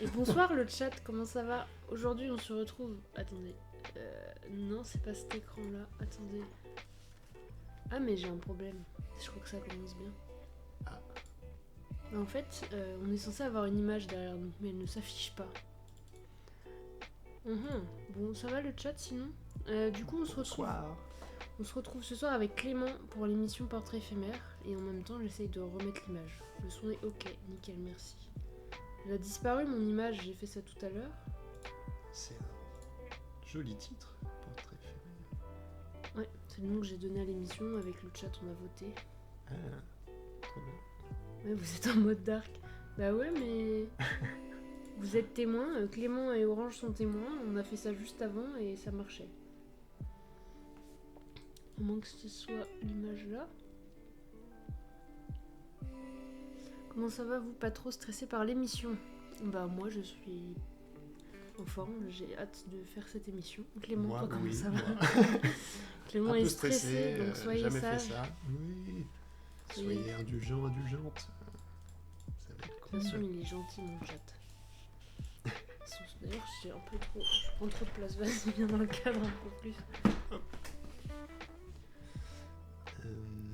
Et bonsoir le chat, comment ça va? Aujourd'hui on se retrouve... Attendez. Non, c'est pas cet écran là. Attendez. Ah mais j'ai un problème. Je crois que ça commence bien. Ah. En fait, on est censé avoir une image derrière nous, mais elle ne s'affiche pas. Bon, ça va le chat sinon? Du coup on se retrouve... Bonsoir. On se retrouve ce soir avec Clément pour l'émission Portrait éphémère. Et en même temps j'essaye de remettre l'image. Le son est ok, nickel, merci. Elle a disparu mon image, j'ai fait ça tout à l'heure. C'est un joli titre, Portrait éphémère. Ouais, c'est le nom que j'ai donné à l'émission, avec le chat on a voté. Ah, trop bien. Ouais, vous êtes en mode dark. Bah ouais, mais... vous êtes témoins, Clément et Orange sont témoins, on a fait ça juste avant et ça marchait. À moins que ce soit l'image là. Comment ça va, vous? Pas trop stressé par l'émission? Bah moi je suis en forme. J'ai hâte de faire cette émission. Clément, Moi, toi, comment oui, ça va? moi. Clément Un est peu stressé, donc soyez jamais sage. fait ça. Oui. Soyez indulgents, indulgentes. Ça va être De cool. toute façon, il est gentil, mon chat. D'ailleurs, j'ai un peu trop. Je prends trop de place. Vas-y, viens dans le cadre un peu plus.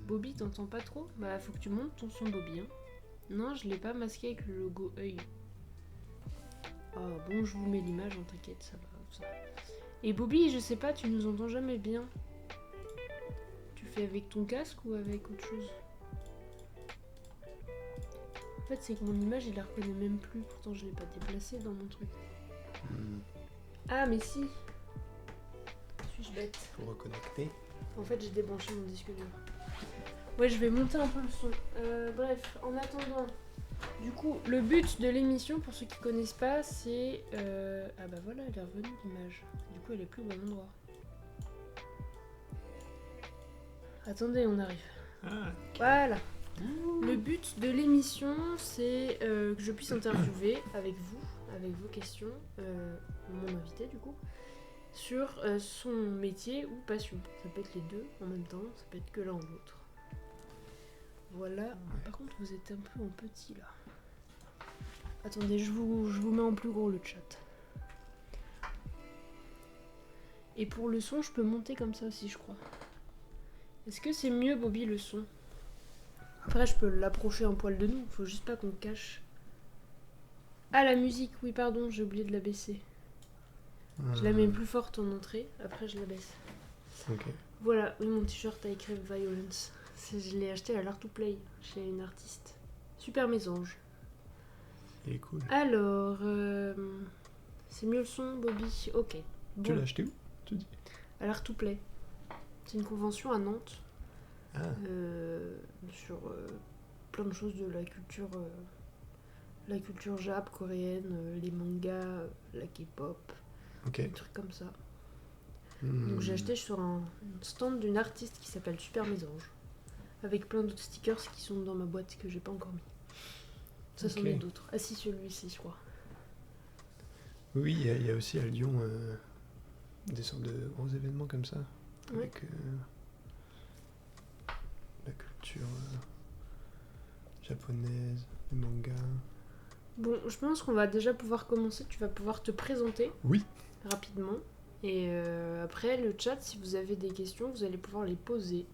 Bobby, t'entends pas trop? Bah, faut que tu montes ton son, Bobby. Hein. Non, je l'ai pas masqué avec le logo œil. Ah bon, je vous mets l'image, hein, t'inquiète, ça va. Et Bobby, je sais pas, tu nous entends jamais bien. Tu fais avec ton casque ou avec autre chose? En fait, c'est que mon image, il la reconnaît même plus. Pourtant, je l'ai pas déplacée dans mon truc. Ah, mais si. Suis-je bête? Faut reconnecter. En fait, j'ai débranché mon disque dur. Ouais, je vais monter un peu le son. Bref, en attendant, du coup, le but de l'émission, pour ceux qui connaissent pas, c'est... Ah bah voilà, elle est revenue l'image. Du coup, elle est plus au bon endroit. Attendez, on arrive. Ah, Voilà. Le but de l'émission, c'est que je puisse interviewer avec vous, avec vos questions, mon invité du coup, sur son métier ou passion. Ça peut être les deux en même temps, ça peut être que l'un ou l'autre. Voilà. Ouais. Par contre, vous êtes un peu en petit là. Attendez, je vous mets en plus gros le chat. Et pour le son, je peux monter comme ça aussi, je crois. Est-ce que c'est mieux, Bobby, le son? Après, je peux l'approcher un poil de nous, faut juste pas qu'on cache. Ah, la musique, oui, pardon, j'ai oublié de la baisser. Je la mets plus forte en entrée, après je la baisse. Ok. Voilà, oui, mon t-shirt a écrit Violence. Je l'ai acheté à l'Art to Play, chez une artiste. Super Mésange. Il est cool. Alors, c'est mieux le son, Bobby? Ok. Bon. Tu l'as acheté où, tu dis? À l'Art to Play. C'est une convention à Nantes. Ah, Sur plein de choses de la culture jap coréenne, les mangas, la K-pop, ok. des trucs comme ça. Donc j'ai acheté sur un stand d'une artiste qui s'appelle Super Mésange, avec plein d'autres stickers qui sont dans ma boîte que j'ai pas encore mis. Ça c'en Ok. est d'autres. Ah si, celui-ci je crois. Oui, il y a aussi à Lyon des sortes de gros événements comme ça. Ouais. Avec la culture japonaise, les mangas. Bon, je pense qu'on va déjà pouvoir commencer. Tu vas pouvoir te présenter Oui. rapidement. Et après, le chat, si vous avez des questions, vous allez pouvoir les poser.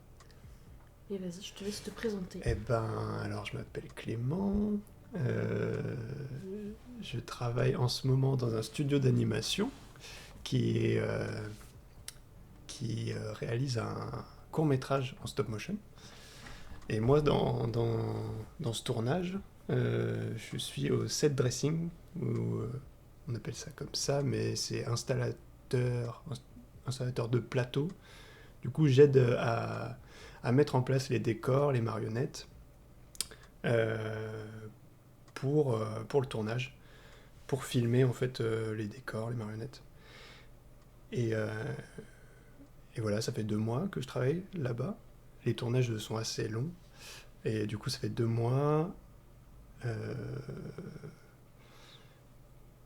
Et vas-y, je te laisse te présenter. Eh ben, alors je m'appelle Clément. Je travaille en ce moment dans un studio d'animation qui réalise un court-métrage en stop-motion. Et moi, dans ce tournage, je suis au set dressing, ou on appelle ça comme ça, mais c'est installateur de plateau. Du coup, j'aide à mettre en place les décors, les marionnettes, pour le tournage, pour filmer en fait les décors, les marionnettes. Et voilà, ça fait 2 mois que je travaille là-bas. Les tournages sont assez longs. Et du coup, ça fait 2 mois.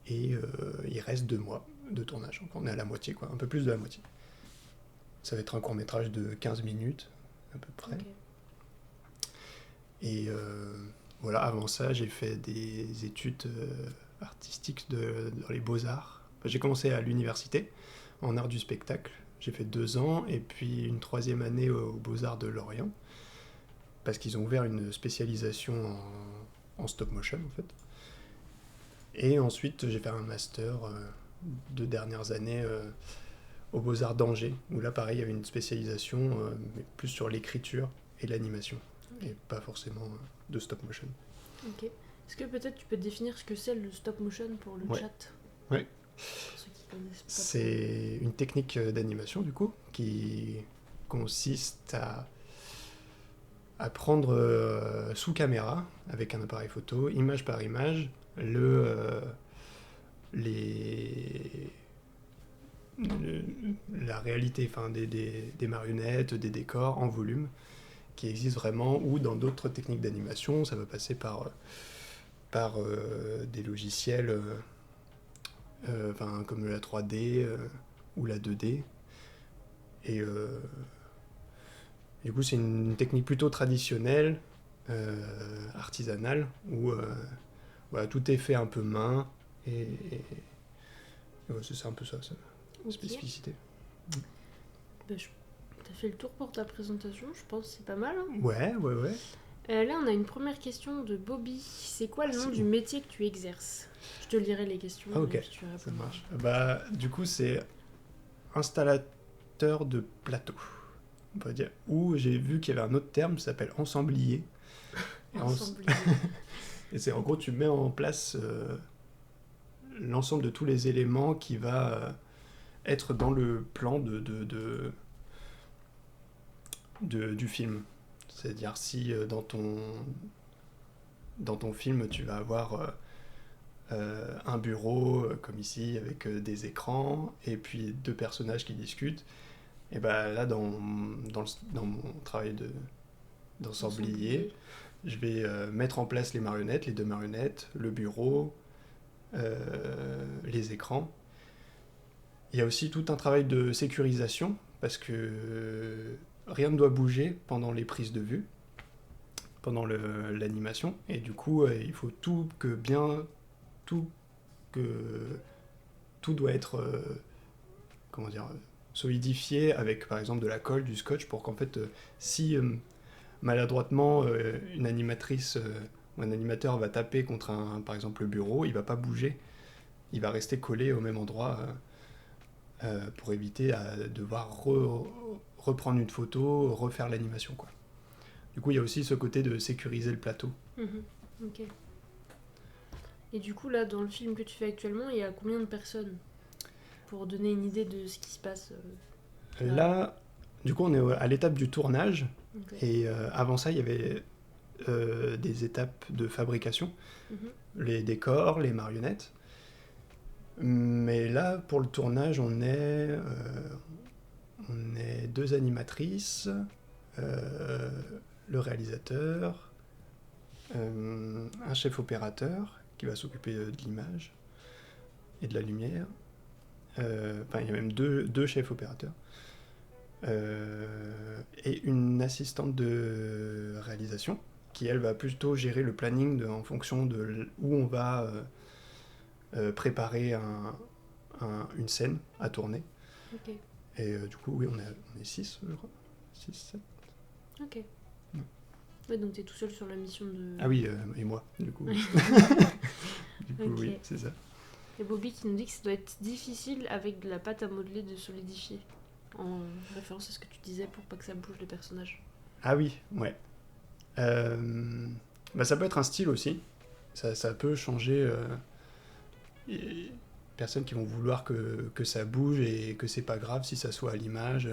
Et il reste 2 mois de tournage. Donc on est à la moitié, quoi. Un peu plus de la moitié. Ça va être un court-métrage de 15 minutes, à peu près. Ok. Et voilà, avant ça, j'ai fait des études artistiques dans les beaux-arts. Enfin, j'ai commencé à l'université, en art du spectacle. J'ai fait 2 ans, et puis une 3e année aux Beaux-Arts de Lorient, parce qu'ils ont ouvert une spécialisation en stop-motion, en fait. Et ensuite, j'ai fait un master 2 dernières années aux Beaux-Arts d'Angers, où là, pareil, il y avait une spécialisation, mais plus sur l'écriture et l'animation, et pas forcément de stop-motion. Ok. Est-ce que peut-être tu peux définir ce que c'est le stop motion pour le Ouais. chat? Ouais. Pour ceux qui connaissent pas. C'est une technique d'animation, du coup, qui consiste à prendre sous caméra, avec un appareil photo, image par image, la réalité, enfin, des marionnettes, des décors en volume, qui existent vraiment, ou dans d'autres techniques d'animation, ça va passer par des logiciels comme la 3D ou la 2D. Et du coup, c'est une technique plutôt traditionnelle, artisanale, où voilà, tout est fait un peu main, et ouais, c'est un peu ça, Ok. spécificité. T'as fait le tour pour ta présentation, je pense que c'est pas mal. Hein. Ouais. Là, on a une première question de Bobby. C'est quoi le nom c'est du bon. métier que tu exerces? Je te lirai les questions Ah, ok. et puis tu réponds. Ça marche. Bah, du coup, c'est installateur de plateau, on peut dire. Ou j'ai vu qu'il y avait un autre terme qui s'appelle ensemblier. Ensemble. Et c'est en gros, tu mets en place l'ensemble de tous les éléments qui va être dans le plan du film. C'est-à-dire si dans ton film, tu vas avoir un bureau comme ici avec des écrans et puis deux personnages qui discutent, et ben là dans mon travail d'ensemblier, je vais mettre en place les marionnettes, les deux marionnettes, le bureau, les écrans. Il y a aussi tout un travail de sécurisation parce que rien ne doit bouger pendant les prises de vue, pendant l'animation, et du coup il faut tout doit être comment dire, solidifié avec par exemple de la colle, du scotch, pour qu'en fait si maladroitement une animatrice ou un animateur va taper contre par exemple le bureau, il va pas bouger, il va rester collé au même endroit pour éviter à devoir reprendre une photo, refaire l'animation, quoi. Du coup, il y a aussi ce côté de sécuriser le plateau. Ok. Et du coup, là, dans le film que tu fais actuellement, il y a combien de personnes? Pour donner une idée de ce qui se passe. Là, du coup, on est à l'étape du tournage. Okay. Et avant ça, il y avait des étapes de fabrication. Les décors, les marionnettes. Mais là, pour le tournage, on est 2 animatrices, le réalisateur, un chef opérateur qui va s'occuper de l'image et de la lumière. Enfin, il y a même deux chefs opérateurs. Et une assistante de réalisation qui, elle, va plutôt gérer le planning en fonction de où on va préparer une scène à tourner. Ok. Et du coup, oui, on est 6, je crois. 6, 7. Ok. Ouais, donc t'es tout seul sur la mission de... Ah oui, et moi, du coup. Du coup, Ok. oui, c'est ça. Et Bobby qui nous dit que ça doit être difficile avec de la pâte à modeler de solidifier. En référence à ce que tu disais pour pas que ça bouge les personnages. Ah oui, ouais. Bah, ça peut être un style aussi. Ça peut changer. Personnes qui vont vouloir que ça bouge et que c'est pas grave si ça soit à l'image.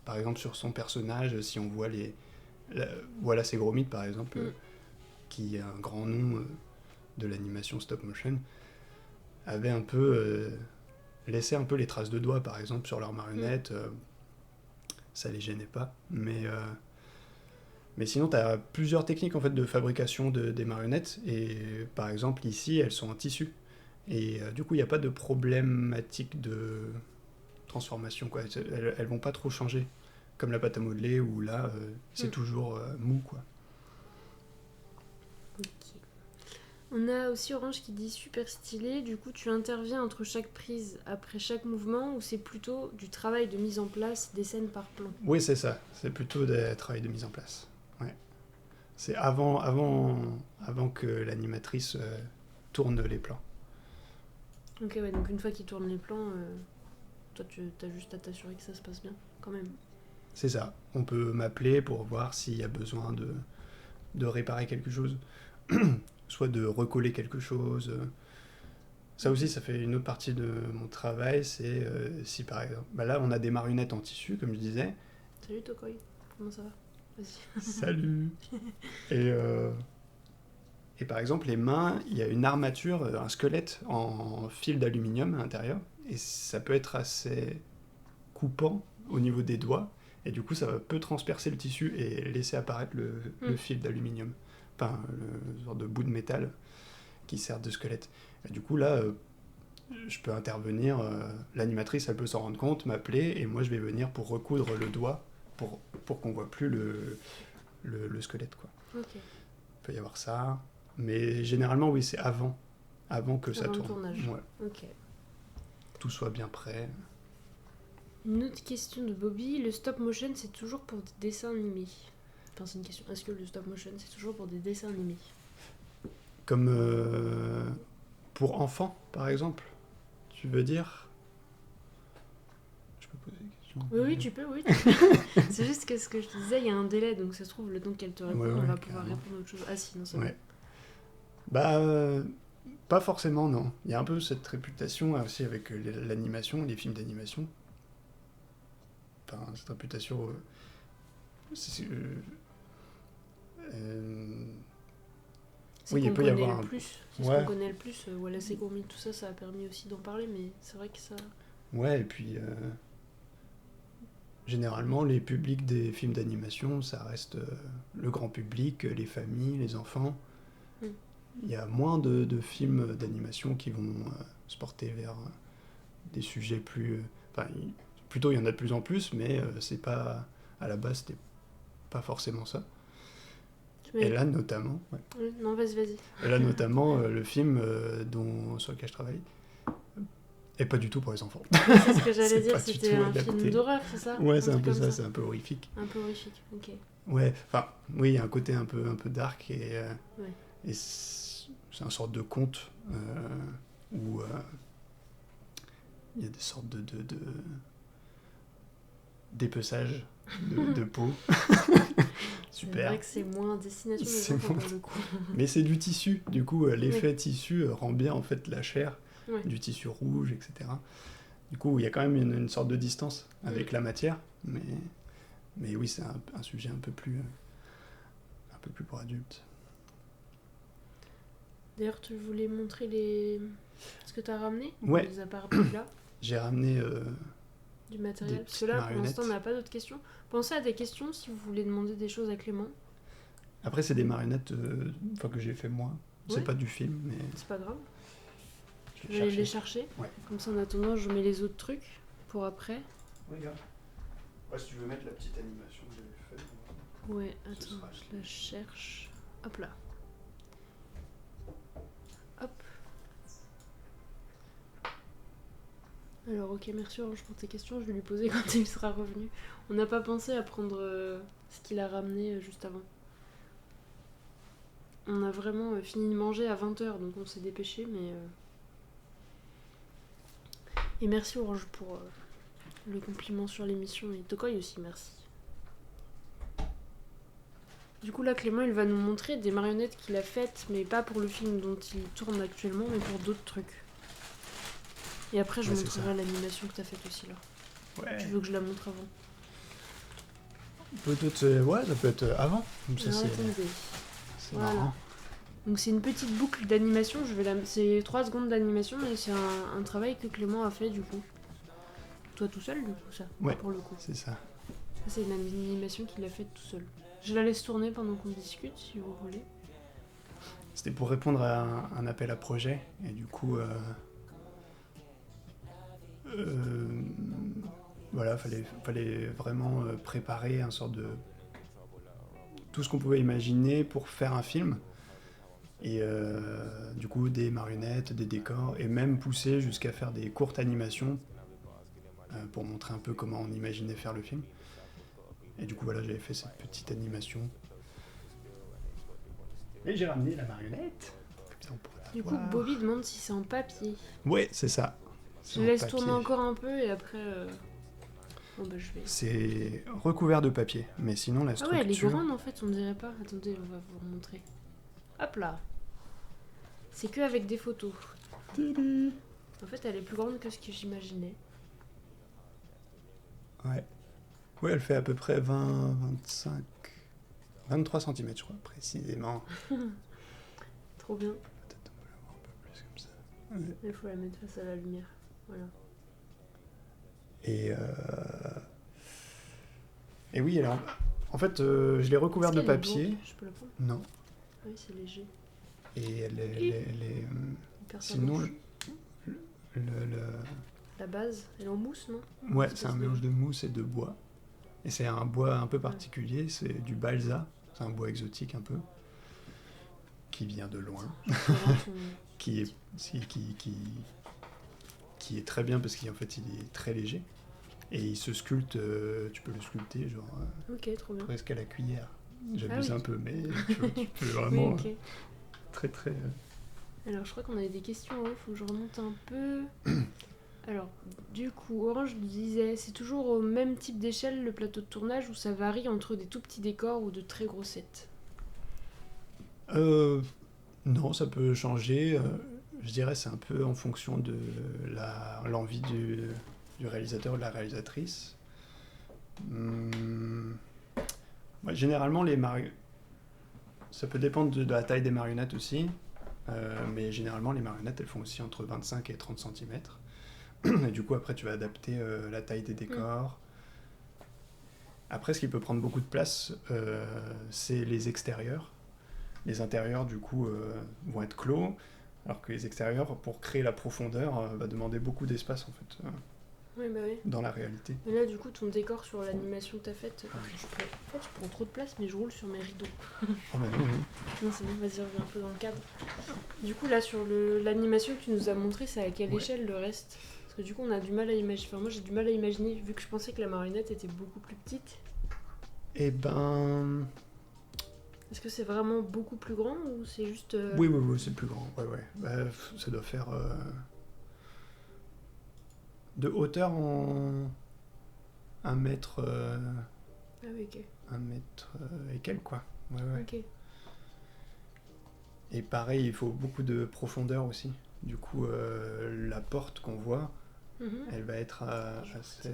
Par exemple, sur son personnage, si on voit voilà Ségromite, par exemple, qui est un grand nom de l'animation stop motion, avait un peu laissé un peu les traces de doigts, par exemple, sur leurs marionnettes. Ça les gênait pas. Mais sinon, tu as plusieurs techniques en fait, de fabrication des marionnettes. Et par exemple, ici, elles sont en tissu. Et du coup, il n'y a pas de problématique de transformation, quoi. Elles vont pas trop changer. Comme la pâte à modeler, où là, c'est toujours mou, quoi. Ok. On a aussi Orange qui dit super stylé. Du coup, tu interviens entre chaque prise, après chaque mouvement, ou c'est plutôt du travail de mise en place des scènes par plan? Oui, c'est ça. C'est plutôt des travail de mise en place. Ouais. C'est avant que l'animatrice tourne les plans. Ok, ouais, donc une fois qu'il tourne les plans, toi tu as juste à t'assurer que ça se passe bien, quand même. C'est ça. On peut m'appeler pour voir s'il y a besoin de réparer quelque chose, soit de recoller quelque chose. Ça aussi, ça fait une autre partie de mon travail, c'est si par exemple... Bah là, on a des marionnettes en tissu, comme je disais. Salut Tokoi, comment ça va? Vas-y. Salut. Et par exemple, les mains, il y a une armature, un squelette en fil d'aluminium à l'intérieur, et ça peut être assez coupant au niveau des doigts, et du coup, ça peut transpercer le tissu et laisser apparaître le fil d'aluminium, enfin, le genre de bout de métal qui sert de squelette. Et du coup, là, je peux intervenir, l'animatrice, elle peut s'en rendre compte, m'appeler, et moi, je vais venir pour recoudre le doigt, pour qu'on voit plus le squelette, quoi. Ok. Il peut y avoir ça, mais généralement, oui, c'est avant que ça Avant le tourne. tournage. Ouais, Ok. tout soit bien prêt. Une autre question de Bobby. Le stop motion, c'est toujours pour des dessins animés? Enfin, c'est une question. Est-ce que le stop motion, c'est toujours pour des dessins animés? Comme pour enfants, par exemple, tu veux dire? Je peux poser des questions? Oui, tu peux, oui. Tu peux. C'est juste que ce que je te disais, il y a un délai, donc ça se trouve, le temps qu'elle te réponde, Ouais, on va carrément. pouvoir répondre à autre chose. Ah si, non, c'est Ouais. Bah, pas forcément, non. Il y a un peu cette réputation aussi avec l'animation, les films d'animation. Enfin, cette réputation... c'est, C'est oui, qu'on il peut y connaît avoir le un... plus. C'est ce Ouais. qu'on connaît le plus. Wallace et Gromit, tout ça, ça a permis aussi d'en parler, mais c'est vrai que ça... Ouais, et puis... généralement, les publics des films d'animation, ça reste le grand public, les familles, les enfants. Mm. Il y a moins de films d'animation qui vont se porter vers des sujets plus... Enfin, plutôt, il y en a de plus en plus, mais c'est pas... À la base, c'était pas forcément ça. Et là, notamment... Ouais. Non, vas-y. Et là, notamment, le film sur lequel je travaille est pas du tout pour les enfants. C'est ce que j'allais C'est dire, pas du c'était tout un adapté. film d'horreur, c'est ça? Ouais, c'est un truc peu comme ça, c'est un peu horrifique. Un peu horrifique, ok. Ouais, enfin, oui, il y a un côté un peu dark Ouais. et c'est une sorte de conte où il y a des sortes de dépeçage de peau. C'est Super. vrai que c'est moins destination des C'est enfants moins- pour le coup. Mais c'est du tissu, du coup, l'effet tissu rend bien en fait la chair, Ouais. du tissu rouge, etc. Du coup, il y a quand même une sorte de distance avec la matière, mais oui, c'est un sujet un peu plus pour adultes. D'ailleurs, tu voulais montrer ce que tu as ramené? Ouais. On les a pas ramenés là, J'ai ramené du matériel. Des Parce que là, pour marionnettes. l'instant, on n'a pas d'autres questions. Pensez à des questions si vous voulez demander des choses à Clément. Après, c'est des marionnettes que j'ai fait moi. Ouais. C'est pas du film, mais C'est pas grave. je Je vais aller les chercher. Ouais. Comme ça, en attendant, je mets les autres trucs pour après. Regarde. Ouais, si tu veux mettre la petite animation que j'avais faite. Ouais, Ce attends, sera- je la cherche. Hop là. Hop. Alors, ok, merci Orange pour tes questions. Je vais lui poser quand il sera revenu. On n'a pas pensé à prendre ce qu'il a ramené juste avant. On a vraiment fini de manger à 20h, donc on s'est dépêché, mais... Et merci Orange pour le compliment sur l'émission, et Tokoy aussi, merci. Du coup là, Clément, il va nous montrer des marionnettes qu'il a faites, mais pas pour le film dont il tourne actuellement, mais pour d'autres trucs. Et après, je Ouais, c'est montrerai l'animation que t'as faite aussi là. Ouais. Tu veux que je la montre avant? Peut-être, ouais, ça peut être avant. Comme ça, Alors, c'est attendez. Voilà. marrant. Donc c'est une petite boucle d'animation, c'est 3 secondes d'animation, mais c'est un travail que Clément a fait du coup. Toi tout seul du coup, ça, Ouais. pour le coup. C'est ça. Ça, c'est une animation qu'il a faite tout seul. Je la laisse tourner pendant qu'on discute si vous voulez. C'était pour répondre à un appel à projet. Et du coup, voilà, fallait vraiment préparer un sort de... tout ce qu'on pouvait imaginer pour faire un film. Et du coup, des marionnettes, des décors, et même pousser jusqu'à faire des courtes animations pour montrer un peu comment on imaginait faire le film. Et du coup, voilà, j'avais fait cette petite animation. Et j'ai ramené la marionnette. Comme ça, on pourra la Du coup, voir. Bobby demande si c'est en papier. Ouais, c'est ça. C'est Je en laisse papier. tourner encore un peu et après... Bon bah je vais... C'est recouvert de papier, mais sinon la Ah structure... ouais, elle est grande en fait, on dirait pas. Attendez, on va vous remontrer. Hop là. C'est que avec des photos. Tili. En fait, elle est plus grande que ce que j'imaginais. Ouais. Ouais, elle fait à peu près 20, 25, 23 cm, je crois, précisément. Trop bien. Peut-être on peut l'avoir un peu plus comme ça. Ouais. Il faut la mettre face à la lumière. Voilà. Et oui, alors, en fait, je l'ai recouverte de Est-ce qu'elle est papier. lourde Je peux la prendre? Non. Oui, c'est léger. Et elle est Hyper sinon, blanche. La base, elle est en mousse, non? Ouais, C'est c'est un parce que- mélange de mousse et de bois. Et c'est un bois un peu particulier, c'est du balsa. C'est un bois exotique un peu, qui vient de loin, Je représente son- qui est, qui est très bien parce qu'en fait il est très léger. Et il se sculpte, tu peux le sculpter genre Ok, trop bien. presque à la cuillère. J'abuse Ah oui. un peu, mais tu peux Oui, vraiment ok. très très... Alors, je crois qu'on avait des questions en haut, faut que je remonte un peu. Alors, du coup, Orange disait, c'est toujours au même type d'échelle le plateau de tournage ou ça varie entre des tout petits décors ou de très gros sets? Non, ça peut changer. Je dirais c'est un peu en fonction de l'envie du réalisateur ou de la réalisatrice. Hum, ouais, généralement, ça peut dépendre de la taille des marionnettes aussi. Mais généralement, les marionnettes, elles font aussi entre 25 et 30 cm. Et du coup, après, tu vas adapter la taille des décors. Après, ce qui peut prendre beaucoup de place, c'est les extérieurs. Les intérieurs, du coup, vont être clos, alors que les extérieurs, pour créer la profondeur, va demander beaucoup d'espace, en fait, Oui, bah oui. dans la réalité. Mais là, du coup, ton décor sur l'animation que t'as faite, en fait, je prends trop de place, mais je roule sur mes rideaux. Oh, bah non, oui. Non, c'est bon, vas-y, reviens un peu dans le cadre. Du coup, là, sur l'animation que tu nous as montré, c'est à quelle Ouais. échelle le reste? Parce que du coup, on a du mal à imaginer. Enfin, moi, j'ai du mal à imaginer, vu que je pensais que la marionnette était beaucoup plus petite. Eh ben... Est-ce que c'est vraiment beaucoup plus grand ou c'est juste. Oui, oui, oui, c'est plus grand. Ouais, ouais. Bah, ça doit faire... de hauteur en... 1 mètre... Ah oui, ok. 1 mètre et quelques, quoi. Ouais, ouais. Ok. Et pareil, il faut beaucoup de profondeur aussi. Du coup, la porte qu'on voit, Mhm. elle va être assez...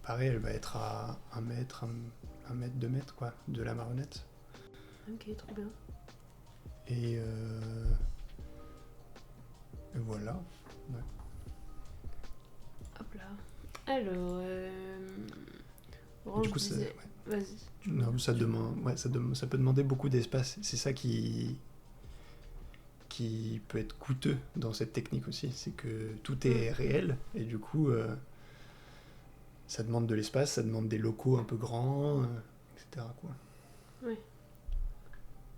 pareil, elle va être à 1 mètre, 1 mètre, 2 mètres, quoi, de la marionnette. Ok, trop bien. Et voilà. Ouais. Hop là. Alors, Orange Du coup, ça, disait. ouais. Vas-y. Non, ça demande, ouais, ça peut demander beaucoup d'espace. C'est ça qui peut être coûteux dans cette technique aussi. C'est que tout est réel et du coup, ça demande de l'espace, ça demande des locaux un peu grands, etc., quoi.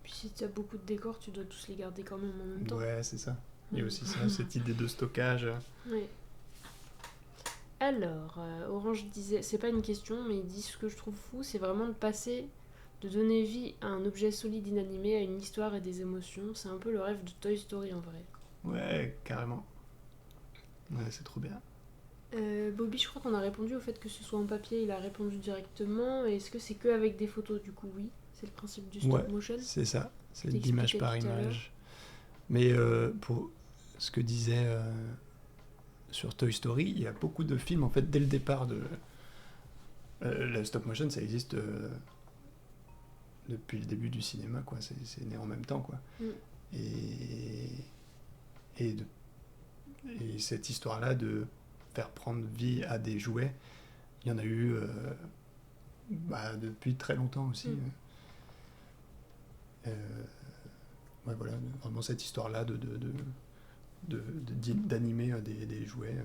Puis si tu as beaucoup de décors, tu dois tous les garder quand même en même temps. Ouais, c'est ça. Il y a aussi ça, cette idée de stockage. Oui. Alors, Orange disait, c'est pas une question, mais il dit ce que je trouve fou, c'est vraiment de passer, de donner vie à un objet solide inanimé, à une histoire et des émotions. C'est un peu le rêve de Toy Story en vrai. Ouais, carrément. Ouais, c'est trop bien. Bobby, je crois qu'on a répondu au fait que ce soit en papier, il a répondu directement. Et est-ce que c'est que avec des photos? Du coup, oui. C'est le principe du stop Ouais, motion. c'est ça. C'est T'expliquais d'image par tout à l'heure. image. Mais pour ce que disait sur Toy Story, il y a beaucoup de films, en fait, dès le départ de... le stop motion, ça existe depuis le début du cinéma, quoi. C'est né en même temps, quoi. Et, et, de- et cette histoire-là de faire prendre vie à des jouets, il y en a eu depuis très longtemps aussi. Ouais, voilà, vraiment cette histoire-là d'animer des jouets.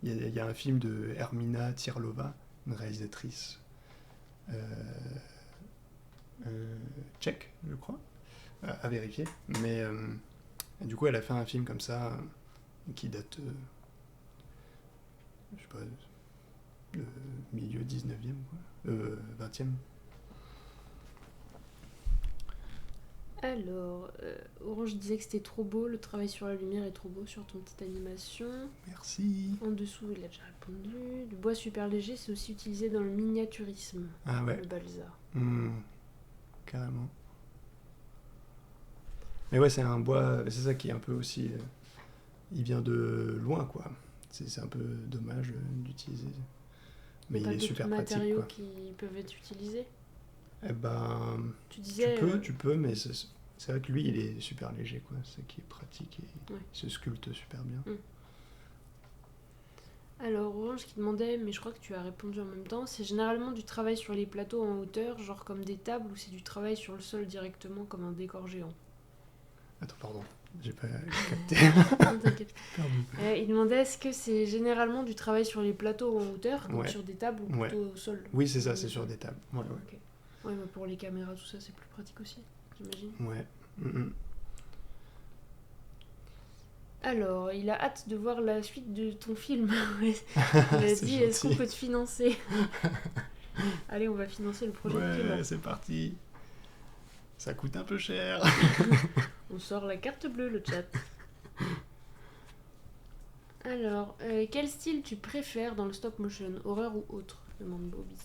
Il y a un film de Hermina Tirlova, une réalisatrice tchèque, je crois, à vérifier. Mais du coup, elle a fait un film comme ça qui date, je sais pas, milieu 19e, quoi, 20e. Alors, Orange disait que c'était trop beau, le travail sur la lumière est trop beau sur ton petite animation. Merci. En dessous, il a déjà répondu. Le bois super léger, c'est aussi utilisé dans le miniaturisme, Ah ouais. le balsa. Carrément. Mais ouais, c'est un bois, c'est ça qui est un peu aussi... il vient de loin, quoi. C'est un peu dommage d'utiliser. Mais il est super pratique, matériaux quoi. qui peuvent être utilisés. Eh ben, Tu disais. tu peux, mais c'est vrai que lui, il est super léger, quoi. C'est ça qui est pratique et il se sculpte super bien. Alors, Orange qui demandait, mais je crois que tu as répondu en même temps, c'est généralement du travail sur les plateaux en hauteur, genre comme des tables, ou c'est du travail sur le sol directement comme un décor géant? Attends, pardon, j'ai pas capté. Non, t'inquiète. Perdu. Il demandait est-ce que c'est généralement du travail sur les plateaux en hauteur, donc Ouais. sur des tables ou Ouais. plutôt au sol? Oui, c'est ça, c'est sur des tables. Ouais, ouais. Ok. Ouais, bah pour les caméras, tout ça, c'est plus pratique aussi, j'imagine. Ouais. Mhm. Alors, il a hâte de voir la suite de ton film. Il a C'est dit est-ce qu'on gentil. peut te financer? Allez, on va financer le projet de Clément. Ouais, c'est parti. Ça coûte un peu cher. On sort la carte bleue, le chat. Alors, quel style tu préfères dans le stop motion? Horreur ou autre? Demande Bobby.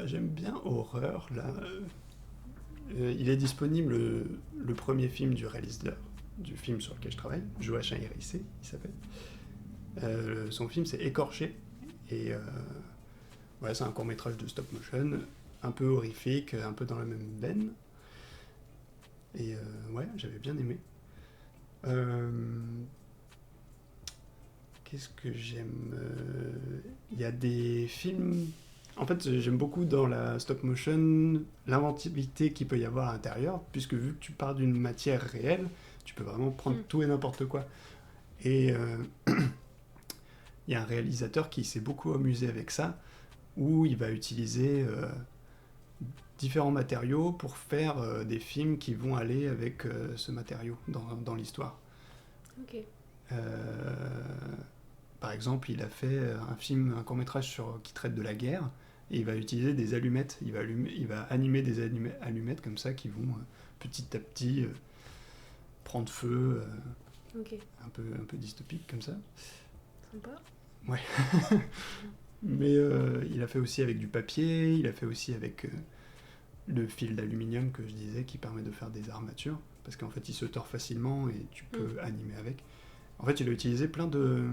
J'aime bien Horreur, là. Il est disponible le premier film du réalisateur, du film sur lequel je travaille, Joachim Hérissé, il s'appelle. Son film, c'est Écorché. Et ouais, c'est un court-métrage de stop motion, un peu horrifique, un peu dans la même veine. Et ouais, j'avais bien aimé. Qu'est-ce que j'aime? Il y a des films... En fait, j'aime beaucoup dans la stop motion l'inventivité qu'il peut y avoir à l'intérieur, puisque vu que tu pars d'une matière réelle, tu peux vraiment prendre tout et n'importe quoi. Et il y a un réalisateur qui s'est beaucoup amusé avec ça, où il va utiliser différents matériaux pour faire des films qui vont aller avec ce matériau dans l'histoire. Ok. Par exemple, il a fait un court-métrage qui traite de la guerre, et il va utiliser des allumettes. Il va animer des allumettes comme ça qui vont petit à petit prendre feu, Ok. un peu dystopique comme ça. Sympa. Ouais. Mais il a fait aussi avec du papier, il a fait aussi avec le fil d'aluminium que je disais qui permet de faire des armatures, parce qu'en fait il se tord facilement et tu peux animer avec. En fait, il a utilisé plein de...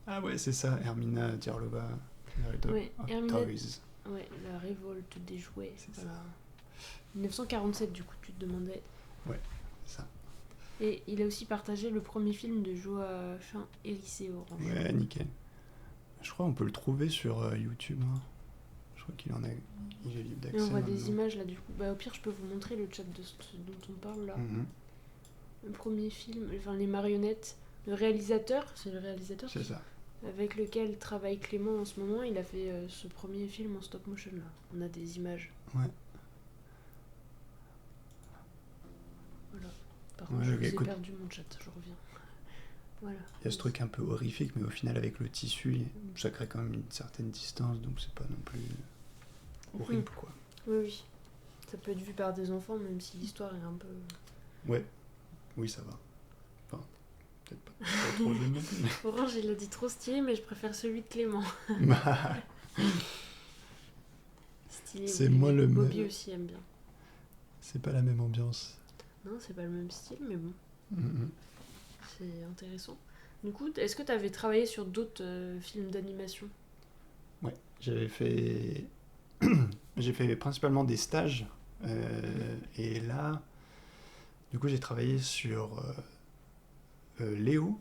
Ah ouais, c'est ça, Hermina Tierlova. Ouais, Hermina... Toys. Ouais, la révolte des jouets. C'est Voilà. ça. 1947, du coup, tu te demandais. Ouais, c'est ça. Et il a aussi partagé le premier film de Joachim Hérissé Orange. Ouais, nickel. Je crois qu'on peut le trouver sur YouTube. Hein. Je crois qu'il est libre d'accès. Et on voit des maintenant. images là, du coup. Bah, au pire, je peux vous montrer le chat de ce dont on parle là. Mhm. Le premier film, enfin les marionnettes. Le réalisateur, c'est le réalisateur C'est ça. avec lequel travaille Clément en ce moment. Il a fait ce premier film en stop motion là. On a des images. Ouais. Voilà. Par contre, Ouais, je ok, vous ai écoute. perdu mon chat, je reviens. Voilà. Il y a ce truc un peu horrifique, mais au final, avec le tissu, ça crée quand même une certaine distance, donc c'est pas non plus horrible, quoi. Oui, oui. Ça peut être vu par des enfants, même si l'histoire est un peu... Ouais. Oui, ça va. Enfin, peut-être pas trop jeune non plus. Orange, il a dit trop stylé, mais je préfère celui de Clément. Bah, Stylé. C'est Bobby. moins le Bobby même. aussi aime bien. c'est pas la même ambiance. Non, c'est pas le même style, mais bon, Mhm. c'est intéressant. Du coup, est-ce que tu avais travaillé sur d'autres films d'animation? Ouais, j'avais fait... j'ai fait principalement des stages, et là, du coup, j'ai travaillé sur Léo,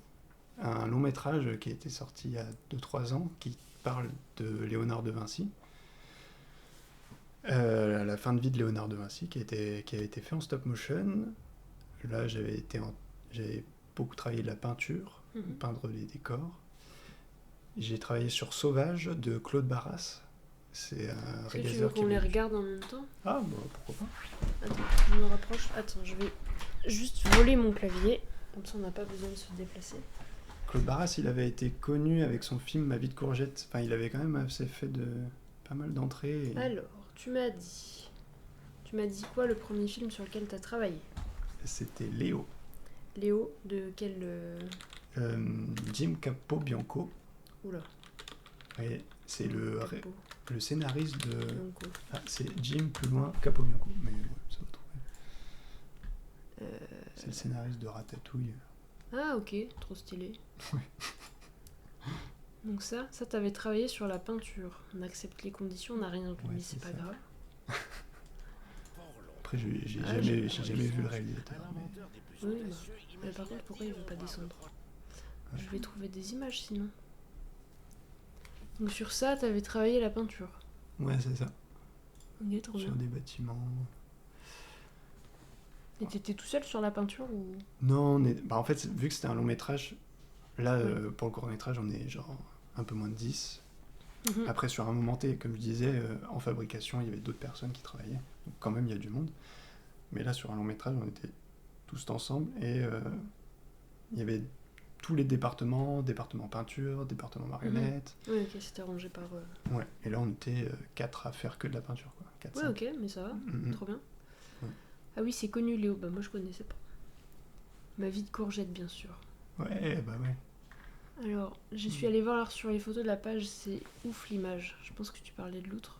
un long métrage qui a été sorti il y a 2-3 ans, qui parle de Léonard de Vinci. La fin de vie de Léonard de Vinci, qui avait été fait en stop motion. Là, j'avais beaucoup travaillé de la peinture, peindre les décors. J'ai travaillé sur Sauvage de Claude Barras. C'est un Est-ce que tu veux réalisateur qu'on les regarde en même temps? Ah, bah pourquoi pas. Attends, je me rapproche. Attends, je vais juste voler mon clavier. Comme ça, on n'a pas besoin de se déplacer. Claude Barras, il avait été connu avec son film Ma vie de courgette. Enfin, il avait quand même assez fait de pas mal d'entrées. Et... Alors, tu m'as dit quoi le premier film sur lequel tu as travaillé? C'était Léo. Léo, de quel... Jim Capobianco. Oula. Ouais, c'est le scénariste de... Bianco. Ah, c'est Jim plus loin Capobianco. Mais ouais, ça va trouver. C'est le scénariste de Ratatouille. Ah ok, trop stylé. Donc ça t'avais travaillé sur la peinture. On accepte les conditions, on n'a rien dit, Ouais, c'est pas ça. grave. Après, j'ai Ah, jamais vu le réalisateur. Mais... Oui, mais par contre, pourquoi il veut pas descendre? Je vais trouver des images sinon. Donc sur ça, t'avais travaillé la peinture. Ouais, c'est ça. Ok, trop sur bien. des bâtiments. Et t'étais tout seul sur la peinture ou... Non, en fait, vu que c'était un long métrage, là, Oui. pour le court métrage, on est genre un peu moins de 10. Mhm. Après, sur un moment T, comme je disais, en fabrication, il y avait d'autres personnes qui travaillaient. Donc, quand même, il y a du monde. Mais là, sur un long métrage, on était tous ensemble et il y avait tous les département peinture, département marionnette. Oui, ok, c'était rangé par... Ouais, et là, on était 4 à faire que de la peinture, quoi. 4, Ouais, 5. ok, mais ça va, Mhm. trop bien. Ouais. Ah oui, c'est connu Léo, bah moi je connaissais pas. Ma vie de courgette, bien sûr. Ouais, bah ouais. Alors, je suis allée voir sur les photos de la page, c'est ouf l'image. Je pense que tu parlais de l'autre,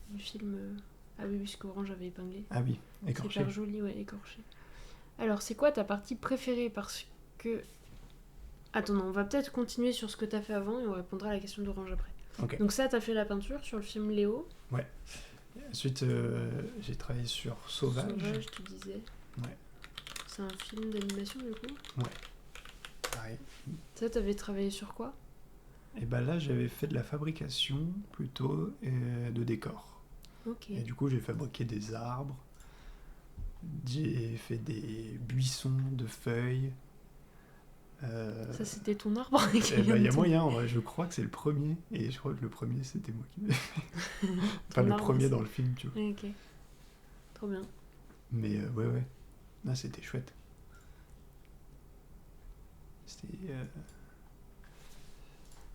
du film... Ah oui, puisque Orange avait épinglé. Ah oui, C'est écorché. hyper joli, ouais, écorché. Alors, c'est quoi ta partie préférée? Parce que... Attends, non, on va peut-être continuer sur ce que t'as fait avant et on répondra à la question d'Orange après. Ok. Donc ça, t'as fait la peinture sur le film Léo. Ensuite, j'ai travaillé sur Sauvage. Sauvage, tu disais. Ouais. C'est un film d'animation du coup. Pareil. Ça, t'avais travaillé sur quoi? Et bah là, j'avais fait de la fabrication plutôt de décors. Ok. Et du coup, j'ai fabriqué des arbres, j'ai fait des buissons de feuilles. Ça, c'était ton arbre qui Et bah, vient il y de a tomber. moyen, en vrai, je crois que c'est le premier. Et je crois que le premier, c'était moi qui l'ai fait. Enfin, Ton le arbre premier aussi. dans le film, tu vois. Ok. Trop bien. Mais ouais. Là, c'était chouette. C'était.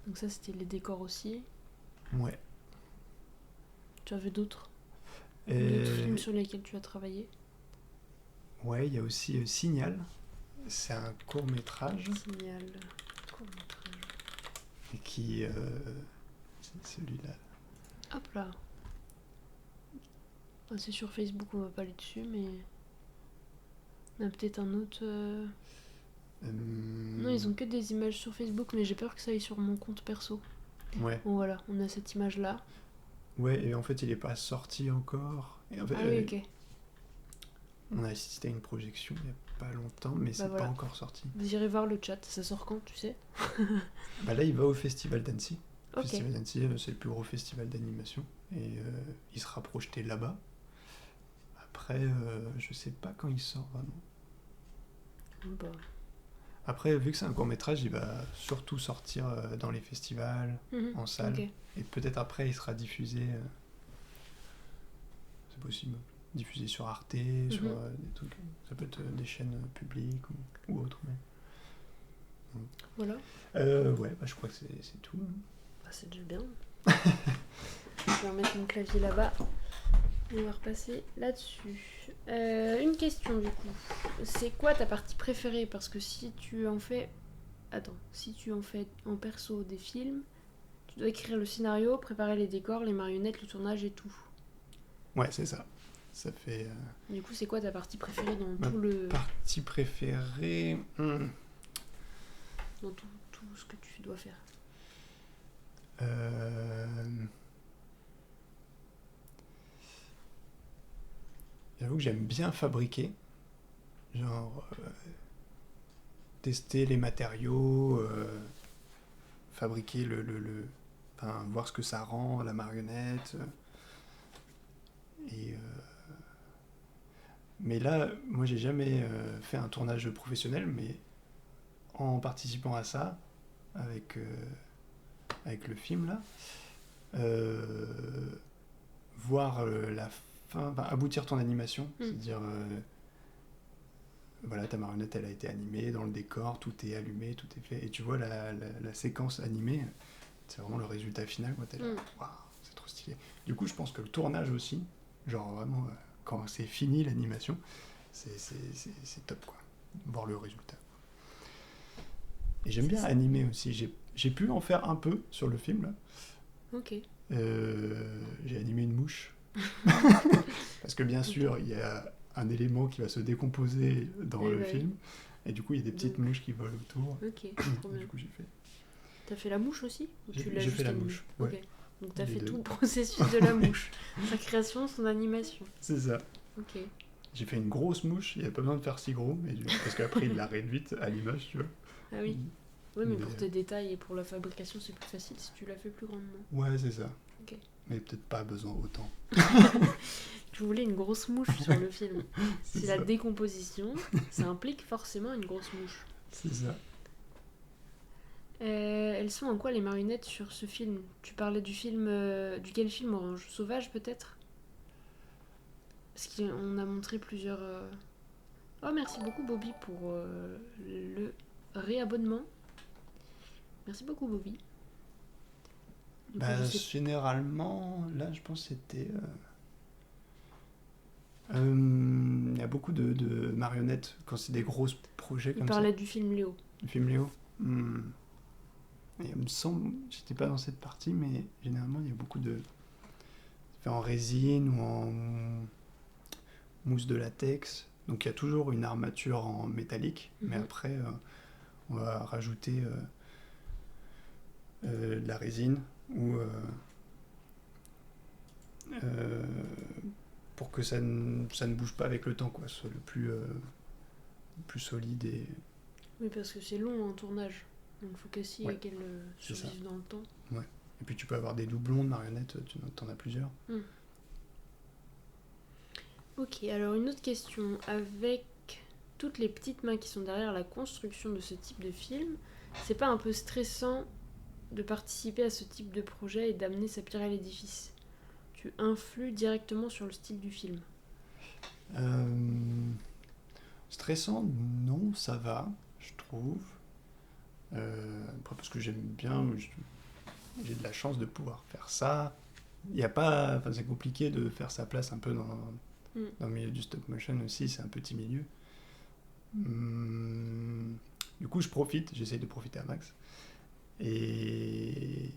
Donc ça, c'était les décors aussi. Ouais. Tu avais d'autres Et... films sur lesquels tu as travaillé? Ouais, il y a aussi Signal. C'est un court métrage Signal. Court-métrage. qui. C'est celui-là. Hop là. Ah, c'est sur Facebook, on va pas aller dessus, mais... On a peut-être un autre... Non, ils ont que des images sur Facebook, mais j'ai peur que ça aille sur mon compte perso. Ouais. Bon voilà, on a cette image-là. Ouais, et en fait, il est pas sorti encore. Et en fait, Ah oui, ok. on a assisté à une projection il y a pas longtemps, mais c'est voilà. pas encore sorti. Vous irez voir le chat, ça sort quand, tu sais? Bah là, il va au Festival d'Annecy. Le Ok. Festival d'Annecy, c'est le plus gros festival d'animation. Et il sera projeté là-bas. Après, je sais pas quand il sort vraiment. Bon. Après, vu que c'est un court-métrage, il va surtout sortir dans les festivals, en salle. Ok. Et peut-être après, il sera diffusé. C'est possible. Diffusé sur Arte, sur des trucs. Ça peut être des chaînes publiques ou autres. Mais... Voilà. Ouais, bah, je crois que c'est tout. Bah, c'est déjà bien. Je vais remettre mon clavier là-bas. Et on va repasser là-dessus. Une question du coup. C'est quoi ta partie préférée? Parce que si tu en fais... Attends. Si tu en fais en perso des films, tu dois écrire le scénario, préparer les décors, les marionnettes, le tournage et tout. Ouais, c'est ça. Ça fait... Du coup, c'est quoi ta partie préférée dans Ma tout le... partie préférée... Dans tout ce que tu dois faire? J'avoue que j'aime bien fabriquer. Genre... tester les matériaux, fabriquer enfin, voir ce que ça rend, la marionnette. Mais là, moi, j'ai jamais fait un tournage professionnel, mais en participant à ça, avec le film, là, voir la fin, enfin, aboutir ton animation, c'est-à-dire... voilà, ta marionnette, elle a été animée dans le décor, tout est allumé, tout est fait. Et tu vois, la séquence animée, c'est vraiment le résultat final. T'es là, waouh, c'est trop stylé. Du coup, je pense que le tournage aussi, genre vraiment, quand c'est fini l'animation, c'est top, quoi. Voir le résultat. Et j'aime bien animer aussi. J'ai pu en faire un peu sur le film, là. Ok. J'ai animé une mouche. Parce que bien sûr, il y a un élément qui va se décomposer dans le film, et du coup il y a des petites mouches qui volent autour. Ok, trop bien. Du coup j'ai fait. T'as fait la mouche aussi? Ou tu l'as J'ai juste fait la animée? mouche, ouais. Ok. Donc t'as Les fait deux. tout le processus de la mouche. Sa création, son animation. C'est ça. Ok. J'ai fait une grosse mouche, il n'y a pas besoin de faire si gros, parce qu'après il l'a réduite à l'image, tu vois. Ah oui. Oui, mais Mais- pour tes détails et pour la fabrication, c'est plus facile si tu la fais plus grande, non? Ouais, c'est ça. Ok. Mais peut-être pas besoin autant. Tu voulais une grosse mouche sur le film. C'est C'est ça. la décomposition, ça implique forcément une grosse mouche. C'est ça. Elles sont en quoi les marionnettes sur ce film? Tu parlais du film, duquel film? Orange Sauvage peut-être? Parce qu'on a montré plusieurs... Oh merci beaucoup Bobby pour le réabonnement. Merci beaucoup Bobby. Du coup, Bah, je sais- généralement, là, je pense que c'était... Il y a beaucoup de marionnettes quand c'est des gros projets Il comme ça. parlait du film Léo. Le film Léo. Et il me semble, j'étais pas dans cette partie, mais généralement, il y a beaucoup de... C'est fait en résine ou en mousse de latex. Donc il y a toujours une armature en métallique, mais après, on va rajouter de la résine ou pour que ça ne bouge pas avec le temps, quoi, soit le plus solide et... Oui parce que c'est long en tournage. Donc il faut qu'elle Ouais, qu'elle c'est ça. survive dans le temps. Et puis tu peux avoir des doublons de marionnettes, tu en as plusieurs. Ok, alors une autre question. Avec toutes les petites mains qui sont derrière la construction de ce type de film, c'est pas un peu stressant de participer à ce type de projet et d'amener sa pierre à l'édifice? Tu influes directement sur le style du film. Stressant, non, ça va, je trouve. Après, parce que j'aime bien, j'ai de la chance de pouvoir faire ça. Il y a pas, enfin, c'est compliqué de faire sa place un peu dans le milieu du stop motion aussi, c'est un petit milieu. Du coup, j'essaye de profiter à max. Et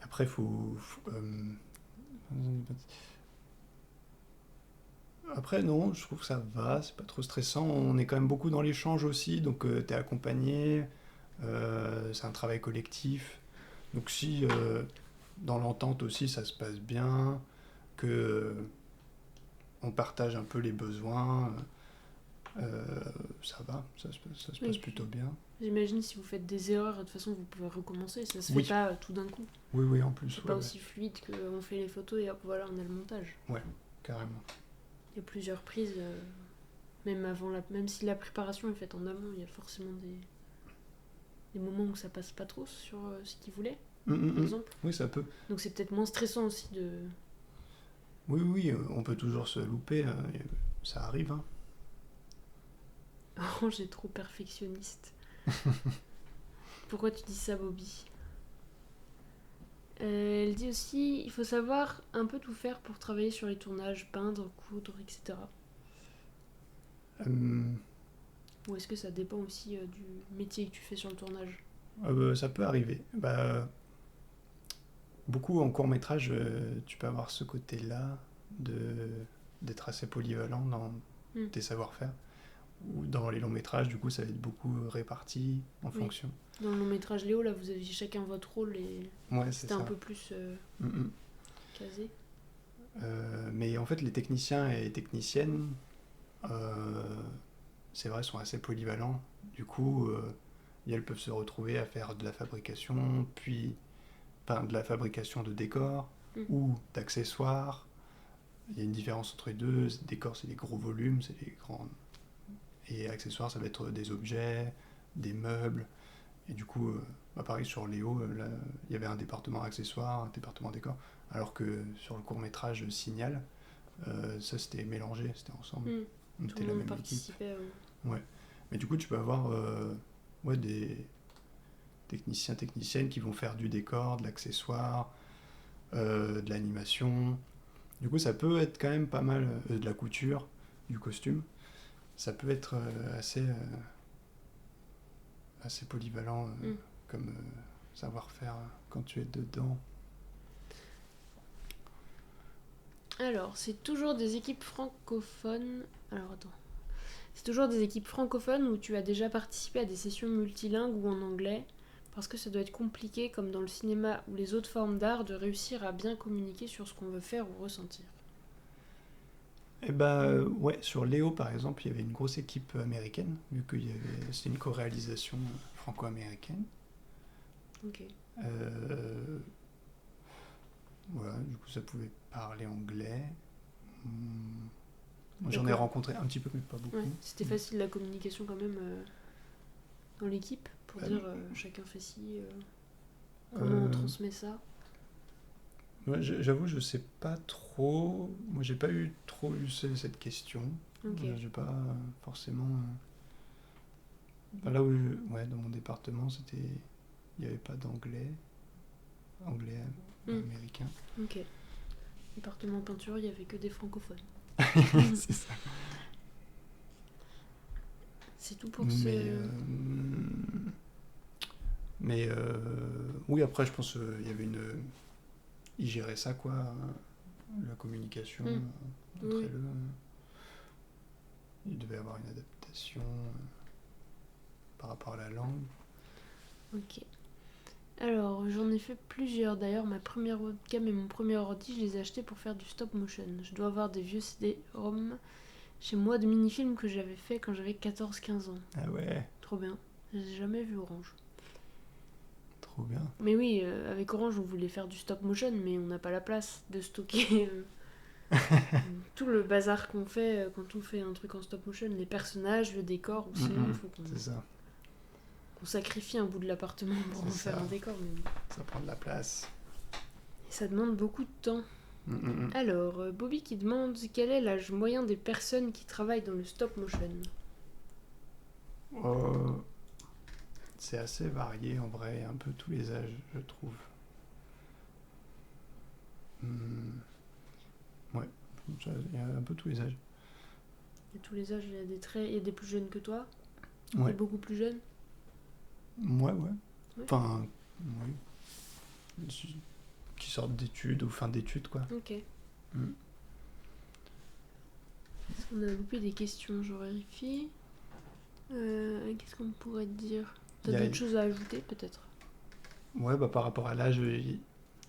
après, Après, non, je trouve que ça va, c'est pas trop stressant. On est quand même beaucoup dans l'échange aussi, donc t'es accompagné, c'est un travail collectif. Donc si dans l'entente aussi ça se passe bien, que on partage un peu les besoins, ça va, ça se Oui, passe puis plutôt bien. j'imagine si vous faites des erreurs, de toute façon vous pouvez recommencer, ça se Oui. fait pas tout d'un coup. Oui, en plus, C'est pas aussi fluide qu'on fait les photos et hop voilà on a le montage. carrément. Il y a plusieurs prises, même si la préparation est faite en amont, il y a forcément des moments où ça passe pas trop sur ce qu'ils voulaient, par exemple. Oui, ça peut. Donc c'est peut-être moins stressant aussi de... Oui, on peut toujours se louper, ça arrive. Hein. Orange est trop perfectionniste. Pourquoi tu dis ça, Bobby? Elle dit aussi, il faut savoir un peu tout faire pour travailler sur les tournages, peindre, coudre, etc. Ou est-ce que ça dépend aussi du métier que tu fais sur le tournage? Ça peut arriver. Beaucoup en court-métrage, tu peux avoir ce côté-là d'être assez polyvalent dans tes savoir-faire. Ou dans les longs-métrages, du coup, ça va être beaucoup réparti en fonction. Dans le long-métrage Léo, là, vous aviez chacun votre rôle et c'était un peu plus casé. Mais en fait, les techniciens et les techniciennes, c'est vrai, sont assez polyvalents. Du coup, elles peuvent se retrouver à faire de la fabrication, de la fabrication de décors ou d'accessoires. Il y a une différence entre les deux. Décors, c'est des gros volumes, c'est des grands... Et accessoires, ça va être des objets, des meubles. Et du coup, pareil, sur Léo, là, il y avait un département accessoires, un département décor. Alors que sur le court-métrage Signal, ça c'était mélangé, c'était ensemble. On Tout était le la monde même participait. équipe. Ouais. Mais du coup, tu peux avoir des techniciens, techniciennes qui vont faire du décor, de l'accessoire, de l'animation. Du coup, ça peut être quand même pas mal de la couture, du costume. Ça peut être assez polyvalent comme savoir-faire quand tu es dedans. Alors, c'est toujours des équipes francophones. Alors, attends. C'est toujours des équipes francophones où tu as déjà participé à des sessions multilingues ou en anglais, parce que ça doit être compliqué, comme dans le cinéma ou les autres formes d'art, de réussir à bien communiquer sur ce qu'on veut faire ou ressentir. Ouais, sur Léo par exemple, il y avait une grosse équipe américaine, vu que c'est une co-réalisation franco-américaine. Ok. voilà, du coup, ça pouvait parler anglais. Hum, Moi, j'en ai D'accord. rencontré un petit peu, mais pas beaucoup. Ouais. C'était facile la communication quand même dans l'équipe pour Euh, dire chacun fait ci, comment on transmet ça. Moi, j'avoue, je sais pas trop. Moi, j'ai pas eu trop eu cette question. Ok. J'ai pas forcément. Là où, ouais, dans mon département, il y avait pas d'anglais, anglais américain. Ok. Département peinture, il y avait que des francophones. C'est ça. C'est tout pour ce. Mais oui, après, je pense qu'il y avait une. Ils géraient ça, quoi, la communication entre Oui. eux. Il devait y avoir une adaptation par rapport à la langue. Ok. Alors, j'en ai fait plusieurs. D'ailleurs, ma première webcam et mon premier ordi, je les ai achetés pour faire du stop motion. Je dois avoir des vieux CD-ROM chez moi de mini-films que j'avais fait quand j'avais 14-15 ans. Ah ouais, Trop bien. Je les ai jamais vu Orange. trop bien. Mais oui, avec Orange, on voulait faire du stop motion, mais on n'a pas la place de stocker tout le bazar qu'on fait quand on fait un truc en stop motion, les personnages, le décor, ou sinon il faut C'est ça, qu'on sacrifie un bout de l'appartement pour en C'est faire ça. un décor. Mais ça prend de la place. ça demande beaucoup de temps. Alors, Bobby qui demande quel est l'âge moyen des personnes qui travaillent dans le stop motion. C'est assez varié en vrai, un peu tous les âges, je trouve. Ouais, il y a un peu tous les âges. Il y a tous les âges, il y a des plus jeunes que toi, Ouais. des beaucoup plus jeunes. Ouais. Ouais. Enfin, oui. Qui sortent d'études ou fin d'études, quoi. Ok. Est-ce qu'on a loupé des questions? Je vérifie. Qu'est-ce qu'on pourrait te dire? T'as d'autres choses à ajouter peut-être? Ouais, bah par rapport à l'âge, il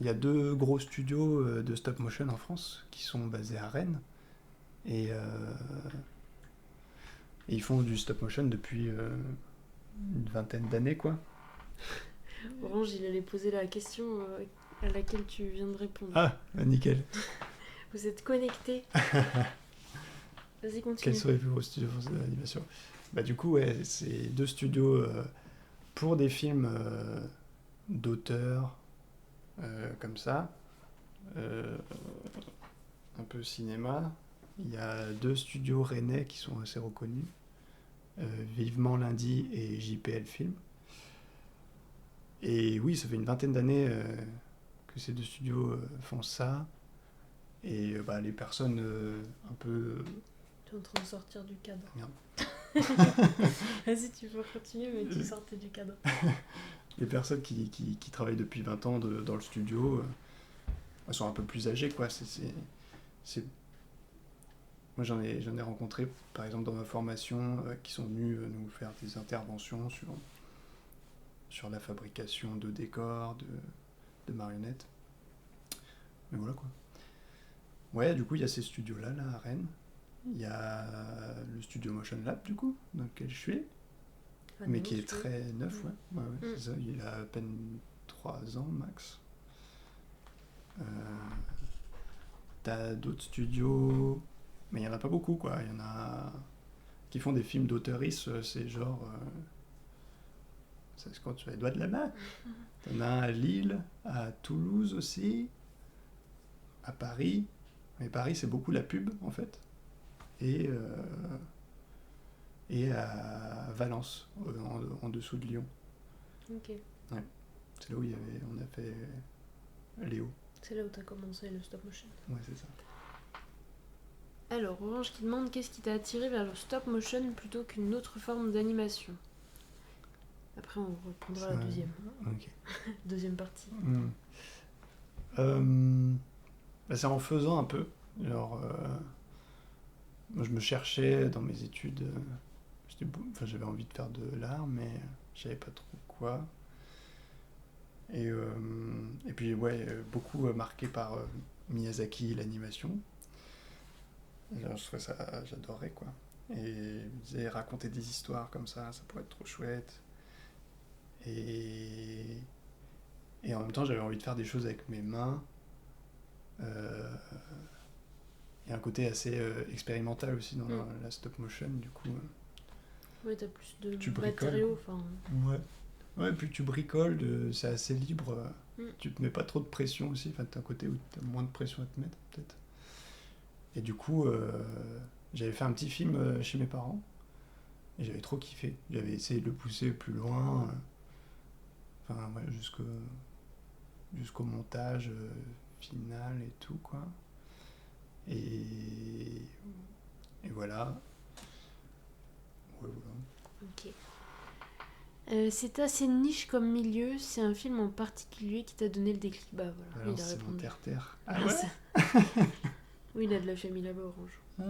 y a 2 gros studios de stop motion en France qui sont basés à Rennes. Et ils font du stop motion depuis une vingtaine d'années, quoi. Orange, il allait poser la question à laquelle tu viens de répondre. Ah, nickel. Vous êtes connectés. Vas-y, continue. Quels seraient les plus gros studios français d'animation? Bah du coup, ouais, c'est 2 studios pour des films d'auteurs, comme ça, un peu cinéma. Il y a 2 studios rennais qui sont assez reconnus, Vivement Lundi et JPL Film. Et oui, ça fait une vingtaine d'années que ces 2 studios font ça. Et bah, les personnes un peu... Tu es en train de sortir du cadre. Merde. Vas-y, tu peux continuer, mais tu sortais du cadre. Les personnes qui travaillent depuis 20 ans dans le studio, elles sont un peu plus âgées, quoi. Moi, j'en ai rencontré, par exemple, dans ma formation, qui sont venus nous faire des interventions sur la fabrication de décors, de marionnettes. Mais voilà, quoi. Ouais, du coup, il y a ces studios-là, là, à Rennes. Il y a le studio Motion Lab, du coup, dans lequel je suis, mais qui est très neuf, ouais. C'est ça, il a à peine 3 ans, max. T'as d'autres studios, mais il n'y en a pas beaucoup, quoi. Il y en a qui font des films d'auteuristes, c'est genre... ça se compte sur les doigts de la main. T'en as un à Lille, à Toulouse aussi, à Paris. Mais Paris, c'est beaucoup la pub, en fait. Et à Valence, en dessous de Lyon. Ok. Ouais. C'est là où on a fait Léo. C'est là où tu as commencé le stop motion. Ouais, c'est ça. Alors, Orange qui demande qu'est-ce qui t'a attiré vers le stop motion plutôt qu'une autre forme d'animation. Après, on reprendra la deuxième. Ok. Deuxième partie. Bah, c'est en faisant un peu. Genre, moi, je me cherchais dans mes études. J'avais envie de faire de l'art, mais je savais pas trop quoi. Et puis, ouais, beaucoup marqué par Miyazaki, l'animation. Alors, je trouvais ça, j'adorais, quoi. Et je me disais, raconter des histoires comme ça pourrait être trop chouette. Et en même temps, j'avais envie de faire des choses avec mes mains. Il y a un côté assez expérimental aussi dans Mm. la stop motion, du coup. Ouais, t'as plus de Tu bricoles, matériaux. Enfin, Ouais. Ouais, puis tu bricoles, c'est assez libre. Mm. Tu te mets pas trop de pression aussi. Enfin, t'as un côté où t'as moins de pression à te mettre, peut-être. Et du coup, j'avais fait un petit film chez mes parents. Et j'avais trop kiffé. J'avais essayé de le pousser plus loin. Enfin, ouais, jusqu'au montage final et tout, quoi. Et, et voilà. Ouais, voilà. ok. C'est assez niche comme milieu. C'est un film en particulier qui t'a donné le déclic. Bah voilà, Alors, il a c'est mon répondu. terre-terre. Ah, Ah ouais. ça- Oui, il a de la famille là-bas, Orange. Ah.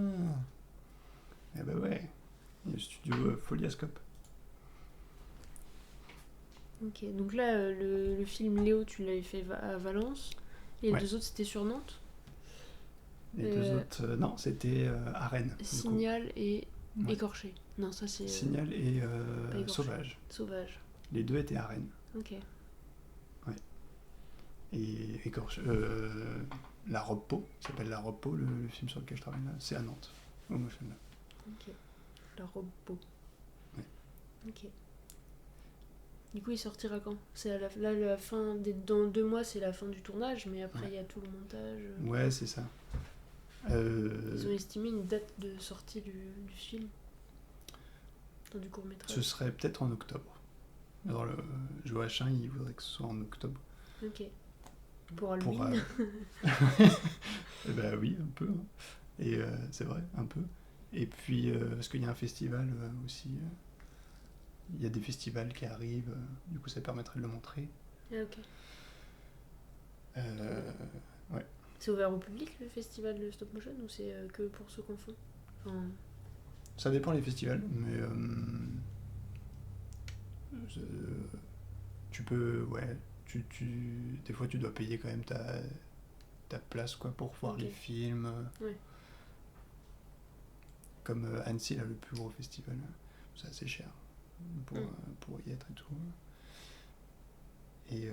Eh ben ouais. Il y a le studio Foliascope. Ok, donc là, le film Léo, tu l'avais fait à Valence. Et les Ouais. deux autres, c'était sur Nantes. Les deux autres, non, c'était à Rennes. du coup. Signal et Ouais. Écorché. Non, ça c'est Signal et pas Écorché. Sauvage. Sauvage. Les deux étaient à Rennes. Ok. Et Écorché, La Robe Peau, ça s'appelle La Robe Peau, le film sur lequel je travaille là, c'est à Nantes. Au Motion Lab. Ok. La robe beau. Ouais. Ok. Du coup, il sortira quand? C'est à là, la fin. Dans 2 mois, c'est la fin du tournage, mais après, il y a tout le montage. Ouais, c'est ça. Ils ont estimé une date de sortie du film. Dans du court-métrage. Ce serait peut-être en octobre. Alors, le Joachim, il voudrait que ce soit en octobre. Ok. Pour Halloween. Eh ben oui, un peu. Hein. Et c'est vrai, un peu. Et puis, parce qu'il y a un festival aussi. Il y a des festivals qui arrivent. Du coup, ça permettrait de le montrer. Ah, ok. Ouais. C'est ouvert au public le festival de stop motion ou c'est que pour ceux qu'on font enfin... Ça dépend les festivals, mais tu peux, ouais, des fois tu dois payer quand même ta place quoi pour voir Ok. les films. Ouais. Comme Annecy, là, le plus gros festival, c'est assez cher pour y être et tout. Et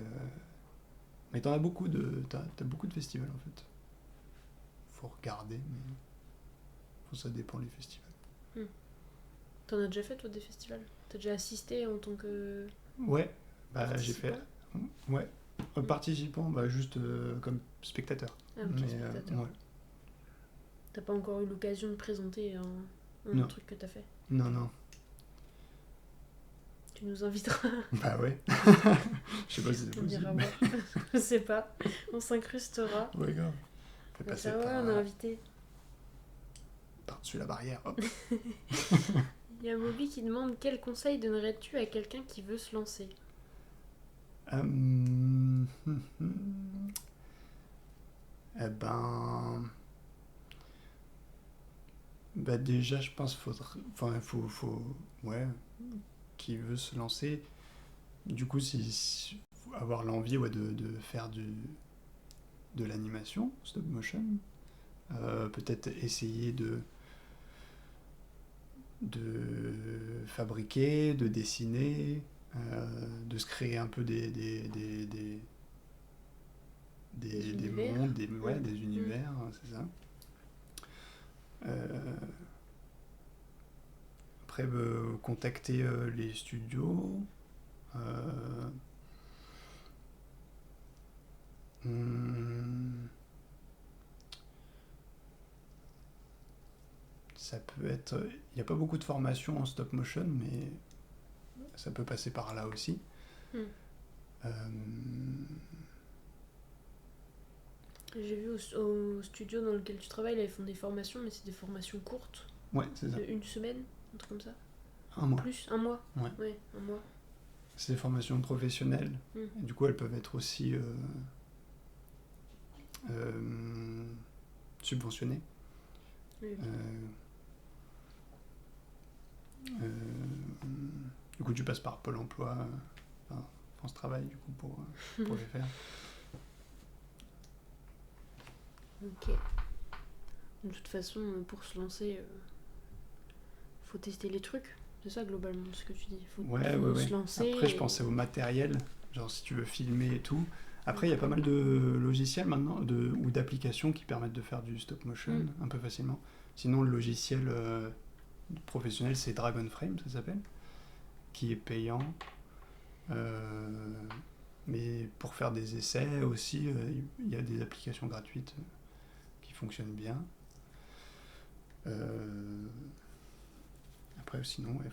mais t'as beaucoup de festivals en fait. Faut regarder, mais ça dépend les festivals. T'en as déjà fait toi des festivals? T'as déjà assisté en tant que Ouais, bah j'ai participant? fait. Ouais, participant, bah juste comme spectateur. Ah, ok, Mais, spectateur. ouais. T'as pas encore eu l'occasion de présenter un Non. truc que t'as fait? Non. Tu nous inviteras. Bah ouais. Je sais pas si c'est On ira possible. voir. Je sais pas. On s'incrustera. Ouais, grave. Fais On va passer faire, ouais, on a invité. par-dessus la barrière. Hop. Il y a Moby qui demande quel conseil donnerais-tu à quelqu'un qui veut se lancer? Eh ben. Bah déjà, je pense faut ouais, qui veut se lancer. Du coup, si faut avoir l'envie de faire de l'animation, stop motion. Peut-être essayer de fabriquer, de dessiner, de se créer un peu des univers. mondes, des univers, c'est ça. Après, contacter les studios. Ça peut être. Il n'y a pas beaucoup de formations en stop motion, mais ça peut passer par là aussi. J'ai vu au studio dans lequel tu travailles, là, ils font des formations, mais c'est des formations courtes. Ouais, c'est ça. De 1 semaine, un truc comme ça. Un mois. Plus, 1 mois. Ouais. 1 mois. C'est des formations professionnelles. Et du coup, elles peuvent être aussi subventionnées. Oui. Du coup, tu passes par Pôle emploi, France Travail, du coup, pour les faire. Ok. De toute façon, pour se lancer, faut tester les trucs. C'est ça globalement ce que tu dis. Faut Ouais. se lancer. Après, je pensais au matériel. Genre, si tu veux filmer et tout, Après, il y a pas mal de logiciels maintenant, ou d'applications qui permettent de faire du stop motion un peu facilement. Sinon, le logiciel professionnel, c'est Dragonframe, ça s'appelle, qui est payant. Mais pour faire des essais aussi, il y a des applications gratuites qui fonctionnent bien. Après, sinon, il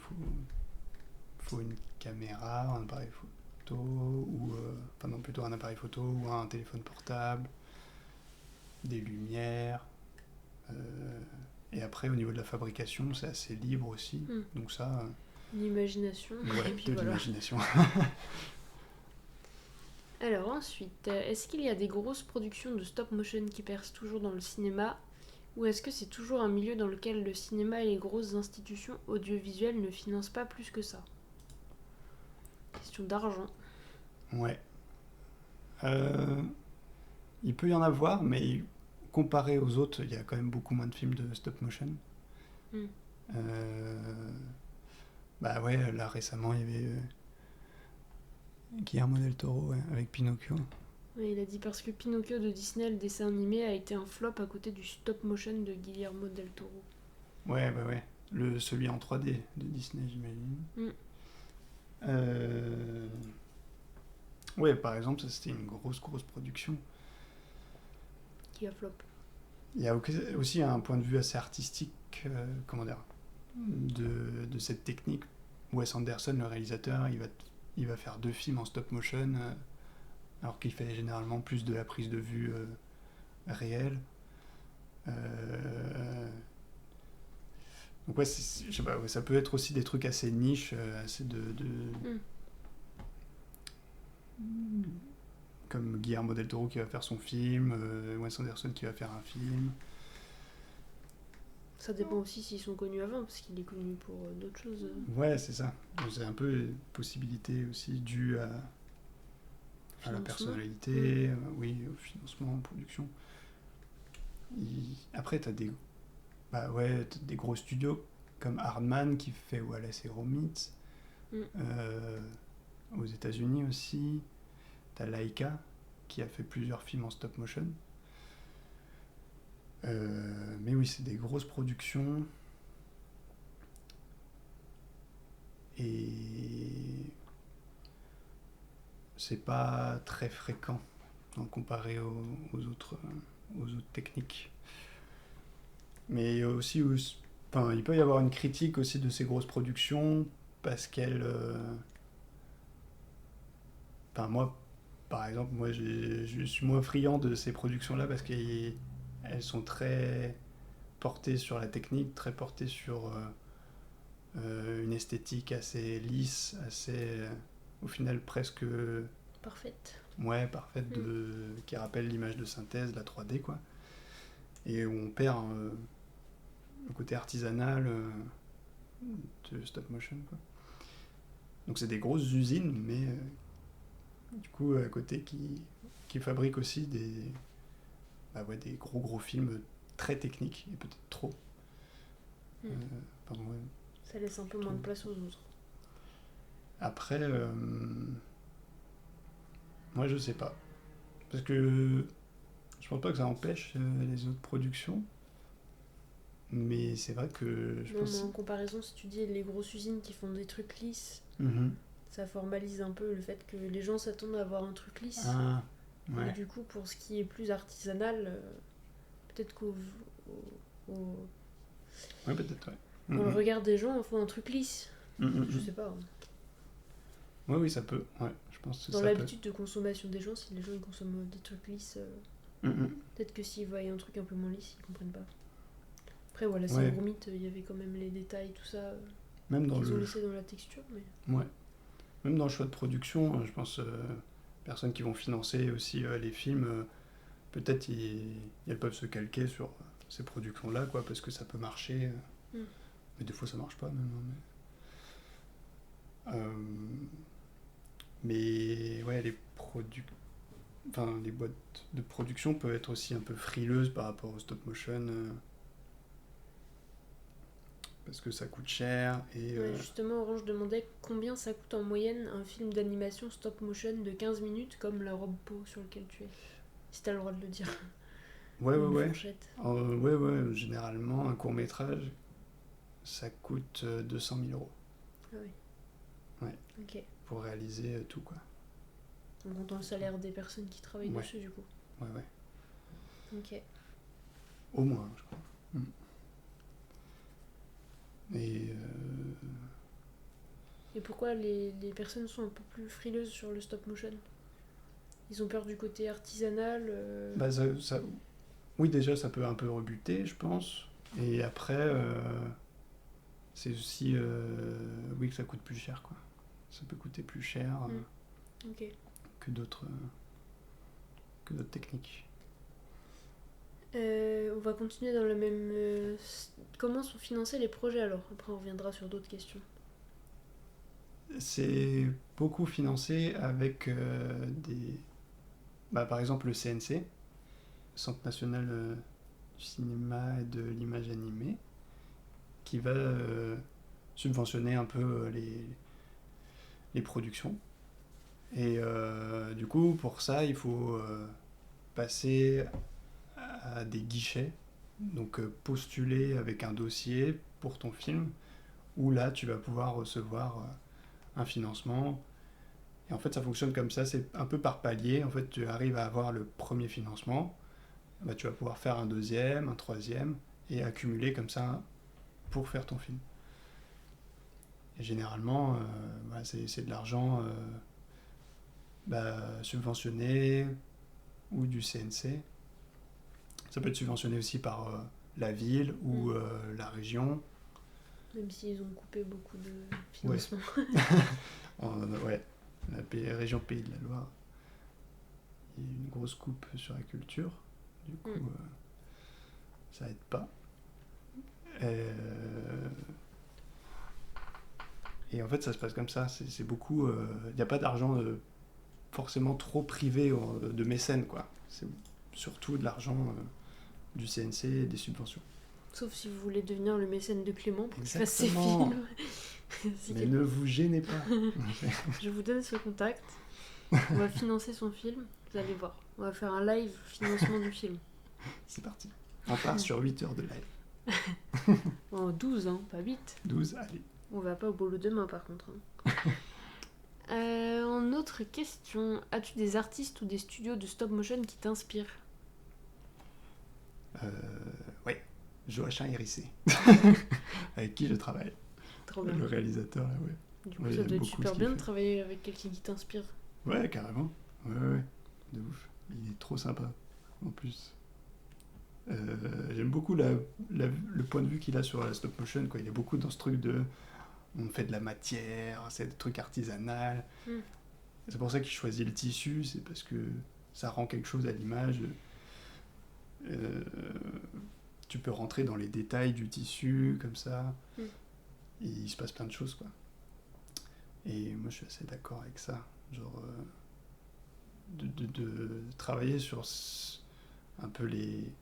faut une caméra, un appareil photo, ou enfin non, plutôt un appareil photo ou un téléphone portable, des lumières. Et après, au niveau de la fabrication, c'est assez libre aussi. Donc ça... L'imagination. Ouais, Et puis de voilà. l'imagination. Alors ensuite, est-ce qu'il y a des grosses productions de stop motion qui percent toujours dans le cinéma, ou est-ce que c'est toujours un milieu dans lequel le cinéma et les grosses institutions audiovisuelles ne financent pas plus que ça? Question d'argent. Ouais. Il peut y en avoir, mais comparé aux autres, il y a quand même beaucoup moins de films de stop motion. Bah ouais, là récemment, il y avait Guillermo del Toro avec Pinocchio. Ouais, il a dit parce que Pinocchio de Disney, le dessin animé, a été un flop à côté du stop motion de Guillermo del Toro. Ouais, bah ouais. Celui en 3D de Disney, j'imagine. Ouais, par exemple, ça c'était une grosse production. Qui a flop. Il y a aussi un point de vue assez artistique, comment dire, de cette technique. Wes Anderson, le réalisateur, il va faire 2 films en stop motion, alors qu'il fait généralement plus de la prise de vue réelle. Donc ouais, je sais pas, ouais, ça peut être aussi des trucs assez niches, assez comme Guillermo del Toro qui va faire son film, Wes Anderson qui va faire un film. Ça dépend aussi s'ils sont connus avant, parce qu'il est connu pour d'autres choses. Ouais, c'est ça. Donc, c'est un peu une possibilité aussi due à la personnalité, oui, au financement, en production. Après, t'as des gros studios comme Hardman qui fait Wallace et Gromit. Aux États-Unis aussi. T'as Laika qui a fait plusieurs films en stop motion. Mais oui, c'est des grosses productions. Et c'est pas très fréquent comparé aux autres techniques. Mais aussi, il peut y avoir une critique aussi de ces grosses productions parce qu'elles... moi, par exemple, je suis moins friand de ces productions-là parce qu'elles sont très portées sur la technique, très portées sur une esthétique assez lisse, assez, au final, presque... Parfaite. Ouais, parfaite, qui rappelle l'image de synthèse, la 3D, quoi. Et où on perd le côté artisanal de stop motion, quoi. Donc c'est des grosses usines, mais du coup, à côté, qui fabriquent aussi des gros films très techniques, et peut-être trop. Ça laisse un peu moins de place aux autres. Après, moi je sais pas. Parce que je pense pas que ça empêche les autres productions. Mais c'est vrai que je pense... En comparaison, si tu dis les grosses usines qui font des trucs lisses, ça formalise un peu le fait que les gens s'attendent à avoir un truc lisse. Ah, ouais. Et du coup, pour ce qui est plus artisanal, peut-être qu'au ouais, peut-être, ouais. Dans le regard des gens, il faut un truc lisse. Je sais pas. Oui, ça peut. Ouais, je pense que dans ça l'habitude de consommation des gens, si les gens ils consomment des trucs lisses, peut-être que s'ils voient un truc un peu moins lisse, ils comprennent pas. Après, voilà, c'est Gromit, il y avait quand même les détails, tout ça, même dans qu'ils ont laissé dans la texture. Mais... Ouais. Même dans le choix de production, je pense, personnes qui vont financer aussi les films, peut-être elles peuvent se calquer sur ces productions-là, quoi, parce que ça peut marcher. Mais des fois, ça marche pas, même. Mais ouais, les boîtes de production peuvent être aussi un peu frileuses par rapport au stop motion. parce que ça coûte cher. Et Ouais, justement, Orange demandait combien ça coûte en moyenne un film d'animation stop motion de 15 minutes comme La Robe Peau sur lequel tu es. Si t'as le droit de le dire. ouais, Une ouais, ouais. fourchette. Ouais, généralement, un court-métrage, ça coûte 200 000 euros Ah oui. Ouais. Ok. pour réaliser tout, quoi. En comptant le salaire des personnes qui travaillent Ouais. dessus, du coup. Ouais. Ok. Au moins, je crois. Et Et pourquoi les personnes sont un peu plus frileuses sur le stop motion? Ils ont peur du côté artisanal bah, oui, déjà, ça peut un peu rebuter, je pense. Et après, c'est aussi, oui, que ça coûte plus cher, quoi. Ça peut coûter plus cher Ok. que d'autres techniques. On va continuer dans le même... Comment sont financés les projets alors? Après on reviendra sur d'autres questions. C'est beaucoup financé avec par exemple le CNC, Centre national du cinéma et de l'image animée, qui va subventionner un peu les productions. Et du coup, pour ça, il faut passer à des guichets, donc postuler avec un dossier pour ton film, où là, tu vas pouvoir recevoir un financement. Et en fait, ça fonctionne comme ça, c'est un peu par palier. En fait, tu arrives à avoir le premier financement, bah, tu vas pouvoir faire un deuxième, un troisième, et accumuler comme ça pour faire ton film. Et généralement, c'est de l'argent subventionné ou du CNC. Ça peut être subventionné aussi par la ville ou la région. Même s'ils ont coupé beaucoup de Ouais. financement. Ouais, la région Pays de la Loire, il y a une grosse coupe sur la culture. Du coup, ça aide pas. Et en fait, ça se passe comme ça. C'est beaucoup. Il n'y a pas d'argent forcément trop privé de mécènes, quoi. C'est surtout de l'argent du CNC et des subventions. Sauf si vous voulez devenir le mécène de Clément pour qu'il fasse ses Exactement. films. Mais ne vous gênez pas. Je vous donne ce contact. On va financer son film. Vous allez voir. On va faire un live financement du film. C'est parti. On part sur 8 heures de live. En 12, hein, pas 8. 12, allez. On va pas au boulot demain par contre. En autre question, as-tu des artistes ou des studios de stop motion qui t'inspirent? Ouais, Joachim Hérissé, avec qui je travaille. Trop bien. Le réalisateur, là, ouais. Du coup, Ouais, ça doit être beaucoup super ce qu'il bien de fait. travailler avec quelqu'un qui t'inspire. Ouais, carrément. Ouais, de ouf. Il est trop sympa, en plus. J'aime beaucoup le point de vue qu'il a sur la stop motion, quoi. Il est beaucoup dans ce truc de... On fait de la matière, c'est des trucs artisanal. C'est pour ça qu'il choisit le tissu, c'est parce que ça rend quelque chose à l'image. Tu peux rentrer dans les détails du tissu, comme ça. Et il se passe plein de choses, quoi. Et moi, je suis assez d'accord avec ça. Genre, de travailler sur un peu les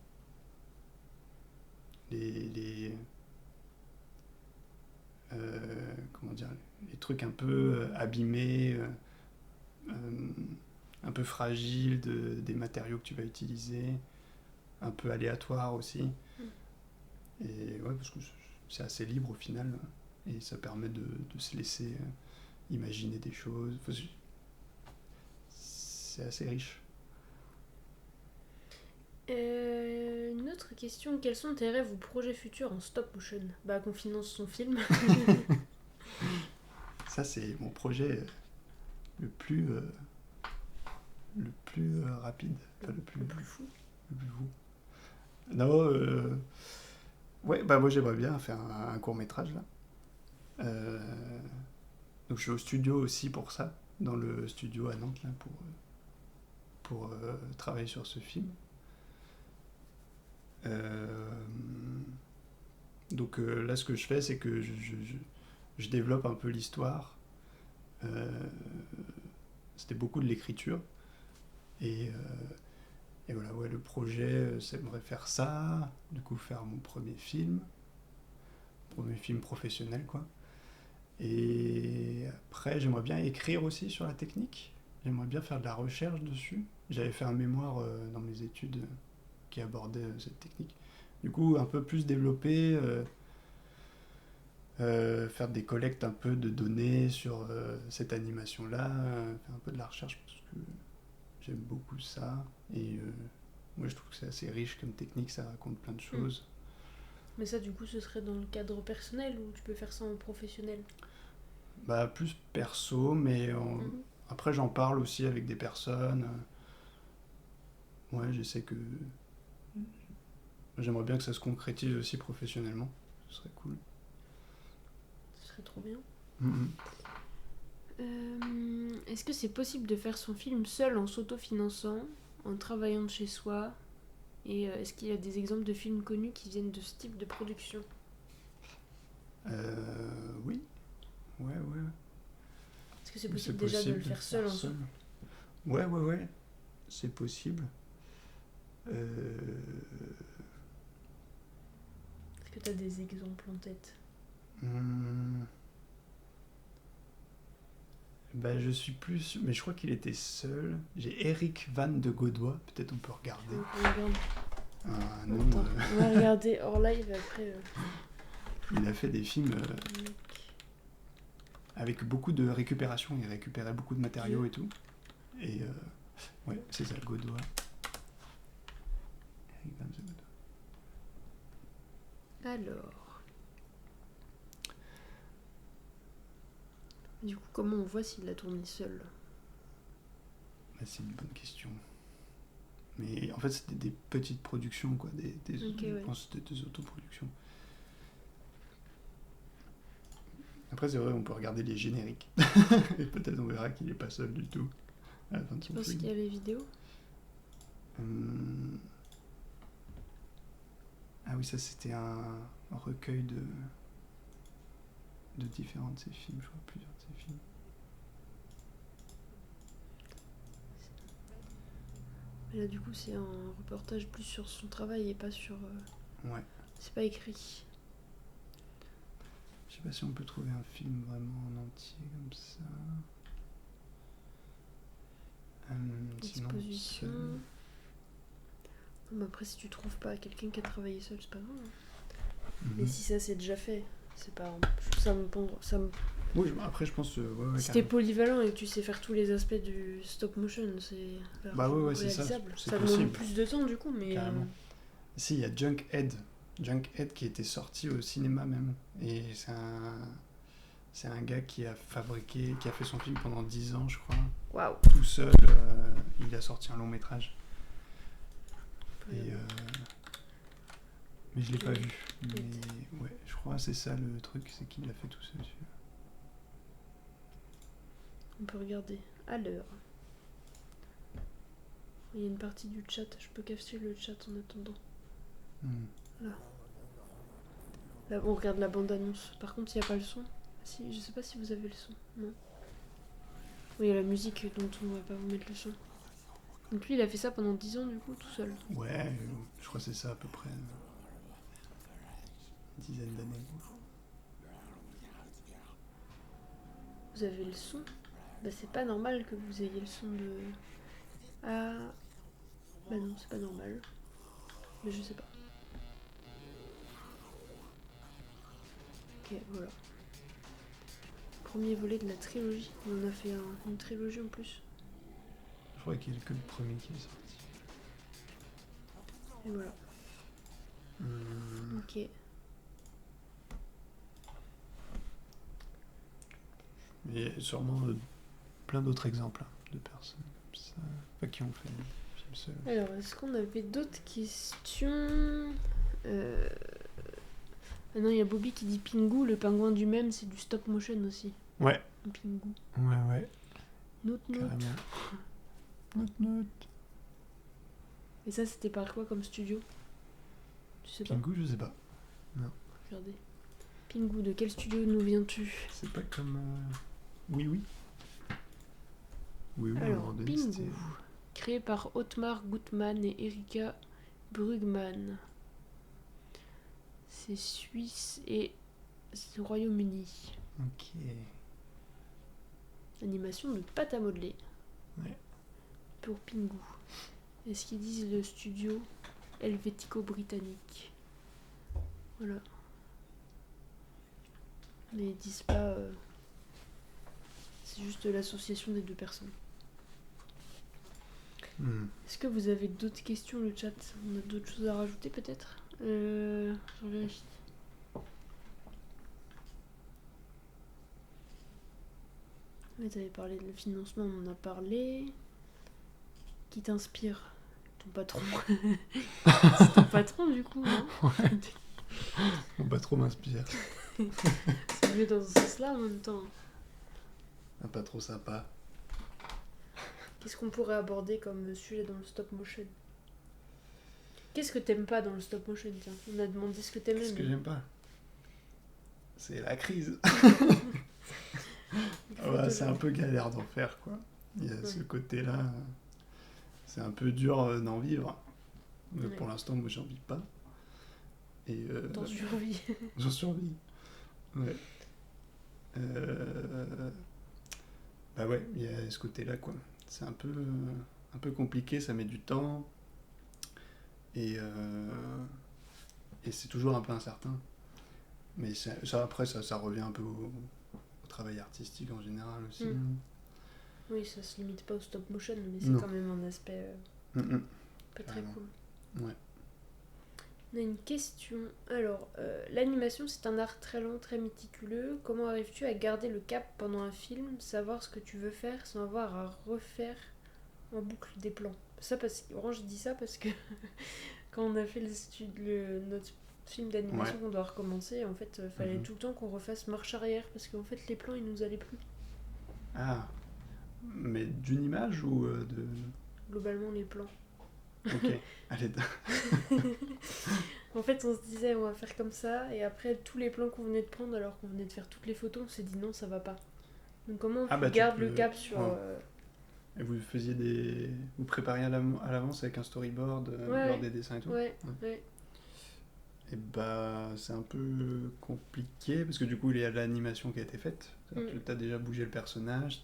comment dire, les trucs un peu abîmés, un peu fragiles des matériaux que tu vas utiliser, un peu aléatoires aussi. Et ouais, parce que c'est assez libre au final, et ça permet de se laisser imaginer des choses. Enfin, c'est assez riche. Une autre question, quels sont tes rêves ou projets futurs en stop motion? Bah, qu'on finance son film. Ça, c'est mon projet le plus rapide, enfin, le plus fou. Le plus fou. Non, ouais, bah moi j'aimerais bien faire un court métrage là. Donc je suis au studio aussi pour ça, dans le studio à Nantes là, pour travailler sur ce film. Donc là, ce que je fais, c'est que je développe un peu l'histoire. C'était beaucoup de l'écriture. Et voilà, ouais, le projet, j'aimerais faire ça, du coup faire mon premier film. pour mes films professionnels, quoi. Et après, j'aimerais bien écrire aussi sur la technique. J'aimerais bien faire de la recherche dessus. J'avais fait un mémoire dans mes études qui abordait cette technique. Du coup, un peu plus développer, faire des collectes un peu de données sur cette animation-là, faire un peu de la recherche parce que j'aime beaucoup ça. Et moi, je trouve que c'est assez riche comme technique, ça raconte plein de choses. Mais ça, du coup, ce serait dans le cadre personnel ou tu peux faire ça en professionnel? Bah, plus perso, mais après, j'en parle aussi avec des personnes. Ouais, j'essaie que. J'aimerais bien que ça se concrétise aussi professionnellement. Ce serait cool. Ce serait trop bien. Mhm. Est-ce que c'est possible de faire son film seul en s'autofinançant, en travaillant de chez soi? Et est-ce qu'il y a des exemples de films connus qui viennent de ce type de production? Oui. Ouais. Est-ce que c'est possible déjà de le faire seul en soi? Ouais. C'est possible. Est-ce que tu as des exemples en tête? Bah, je suis plus sûr, mais je crois qu'il était seul. J'ai Eric Van de Godoy, peut-être on peut regarder. On regarde. Un nom, Attends, on va regarder hors live après. il a fait des films avec beaucoup de récupération. Il récupérait beaucoup de matériaux et tout. Et ouais, c'est ça, Godoy. Eric Van de Godoy. Alors. Du coup, comment on voit s'il l'a tourné seul? Bah, c'est une bonne question. Mais en fait, c'était des petites productions, quoi. Je pense que c'était des autoproductions. Après, c'est vrai, on peut regarder les génériques. Et peut-être on verra qu'il n'est pas seul du tout. À la fin de Tu son penses film. qu'il y a les vidéos? Ah oui, ça c'était un recueil de différents de ses films, je crois, plusieurs de ses films. Mais là, du coup, c'est un reportage plus sur son travail et pas sur. Ouais. C'est pas écrit. Je sais pas si on peut trouver un film vraiment en entier comme ça. Sinon, Exposition. Non, mais après, si tu trouves pas quelqu'un qui a travaillé seul, c'est pas grave. Mais si ça c'est déjà fait, c'est pas. Ça me. Oui, après, je pense. Ouais, si t'es polyvalent et que tu sais faire tous les aspects du stop motion, c'est. Bah ouais, c'est ça. Ça demande plus de temps du coup, mais. Carrément. Si, il y a Junkhead. Junkhead qui était sorti au cinéma même. Et c'est un gars qui a fait son film pendant 10 ans, je crois. Waouh! Tout seul, il a sorti un long métrage. Et mais je l'ai pas vu. Mais ouais, je crois que c'est ça le truc, c'est qu'il l'a fait tout seul. On peut regarder à l'heure. Il y a une partie du chat, je peux cacher le chat en attendant. Là, on regarde la bande-annonce. Par contre, il n'y a pas le son. Si, je sais pas si vous avez le son. Non. Oui, il y a la musique dont on va pas vous mettre le son. Donc lui, il a fait ça pendant 10 ans, du coup, tout seul. Ouais, je crois que c'est ça à peu près. Une dizaine d'années. Vous avez le son? Bah c'est pas normal que vous ayez le son de... Ah... Bah non, c'est pas normal. Mais je sais pas. Ok, voilà. Premier volet de la trilogie. On en a fait une trilogie en plus. Je crois qu'il y a que le premier qui est sorti. Et voilà. Ok. Il y a sûrement plein d'autres exemples de personnes comme ça, pas qui ont fait des films seuls. Alors, est-ce qu'on avait d'autres questions? Ah non, il y a Bobby qui dit Pingu, le pingouin du même, c'est du stop motion aussi. Ouais. Pingu. Ouais. Note. Note. Et ça, c'était par quoi comme studio? Tu sais pas? Pingu, je sais pas. Non. Regardez. Pingu, de quel studio nous viens-tu? C'est pas comme... Oui. Alors, Pingu, créé par Otmar Gutmann et Erika Brugman. C'est suisse et C'est le Royaume-Uni. Ok. Animation de pâte à modeler. Ouais. Pour Pingu. Est-ce qu'ils disent le studio helvético-britannique? Voilà. Mais ils disent pas... C'est juste l'association des deux personnes. Est-ce que vous avez d'autres questions, le chat? On a d'autres choses à rajouter peut-être? Je vérifie. Oui, t'avais parlé de le financement, on en a parlé. Qui t'inspire? Ton patron. C'est ton patron du coup, non? On va pas trop m'inspirer. C'est mieux dans ce sens-là en même temps. Pas trop sympa. Qu'est-ce qu'on pourrait aborder comme sujet dans le stop motion? Qu'est-ce que t'aimes pas dans le stop motion? Tiens, on a demandé ce que t'aimais. Qu'est-ce que j'aime pas? C'est la crise. Ouais, c'est un peu galère d'en faire, quoi. Il y a ce côté-là. C'est un peu dur d'en vivre. Mais pour l'instant, moi, j'en vis pas. Et T'en survis. J'en survis. Ouais. Bah ouais, il y a ce côté-là, quoi. C'est un peu compliqué, ça met du temps. Et c'est toujours un peu incertain. Mais ça après, ça revient un peu au travail artistique en général aussi. Oui, ça se limite pas au stop motion, mais c'est Non. quand même un aspect pas très cool. Ouais. On a une question. Alors, l'animation, c'est un art très lent, très méticuleux. Comment arrives-tu à garder le cap pendant un film, savoir ce que tu veux faire sans avoir à refaire en boucle des plans? Ça, Orange dit ça parce que quand on a fait notre film d'animation qu'on doit recommencer, en fait, fallait tout le temps qu'on refasse marche arrière parce qu'en fait, les plans, ils nous allaient plus. Ah, mais d'une image ou de... Globalement, les plans. Ok, allez. En fait, on se disait, on va faire comme ça, et après, tous les plans qu'on venait de prendre, alors qu'on venait de faire toutes les photos, on s'est dit non, ça va pas. Donc, comment on garde le cap sur... Et vous faisiez vous prépariez à l'avance avec un storyboard lors des dessins et tout? Ouais. Et bah, c'est un peu compliqué parce que du coup, il y a l'animation qui a été faite. Tu as déjà bougé le personnage.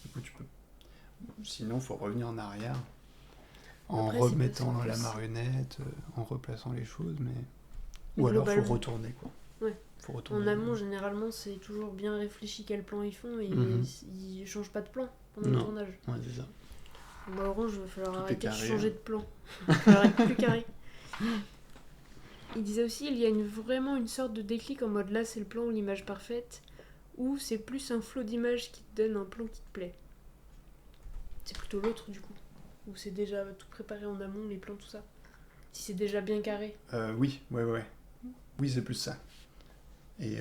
Du coup, tu peux. Sinon, il faut revenir en arrière en remettant la marionnette, en replaçant les choses, mais. Ou alors, il faut retourner, quoi. Ouais. Faut retourner. En amont, généralement, c'est toujours bien réfléchi quel plan ils font et ils changent pas de plan pendant le tournage. Ouais, c'est ça. Bah, Orange, il va falloir arrêter de carré, changer de plan. Il va falloir être plus carré. Il disait aussi, il y a vraiment une sorte de déclic en mode là, c'est le plan ou l'image parfaite, ou c'est plus un flot d'images qui te donne un plan qui te plaît. C'est plutôt l'autre du coup. Ou c'est déjà tout préparé en amont, les plans, tout ça. Si c'est déjà bien carré. Oui, ouais. Oui, c'est plus ça. Et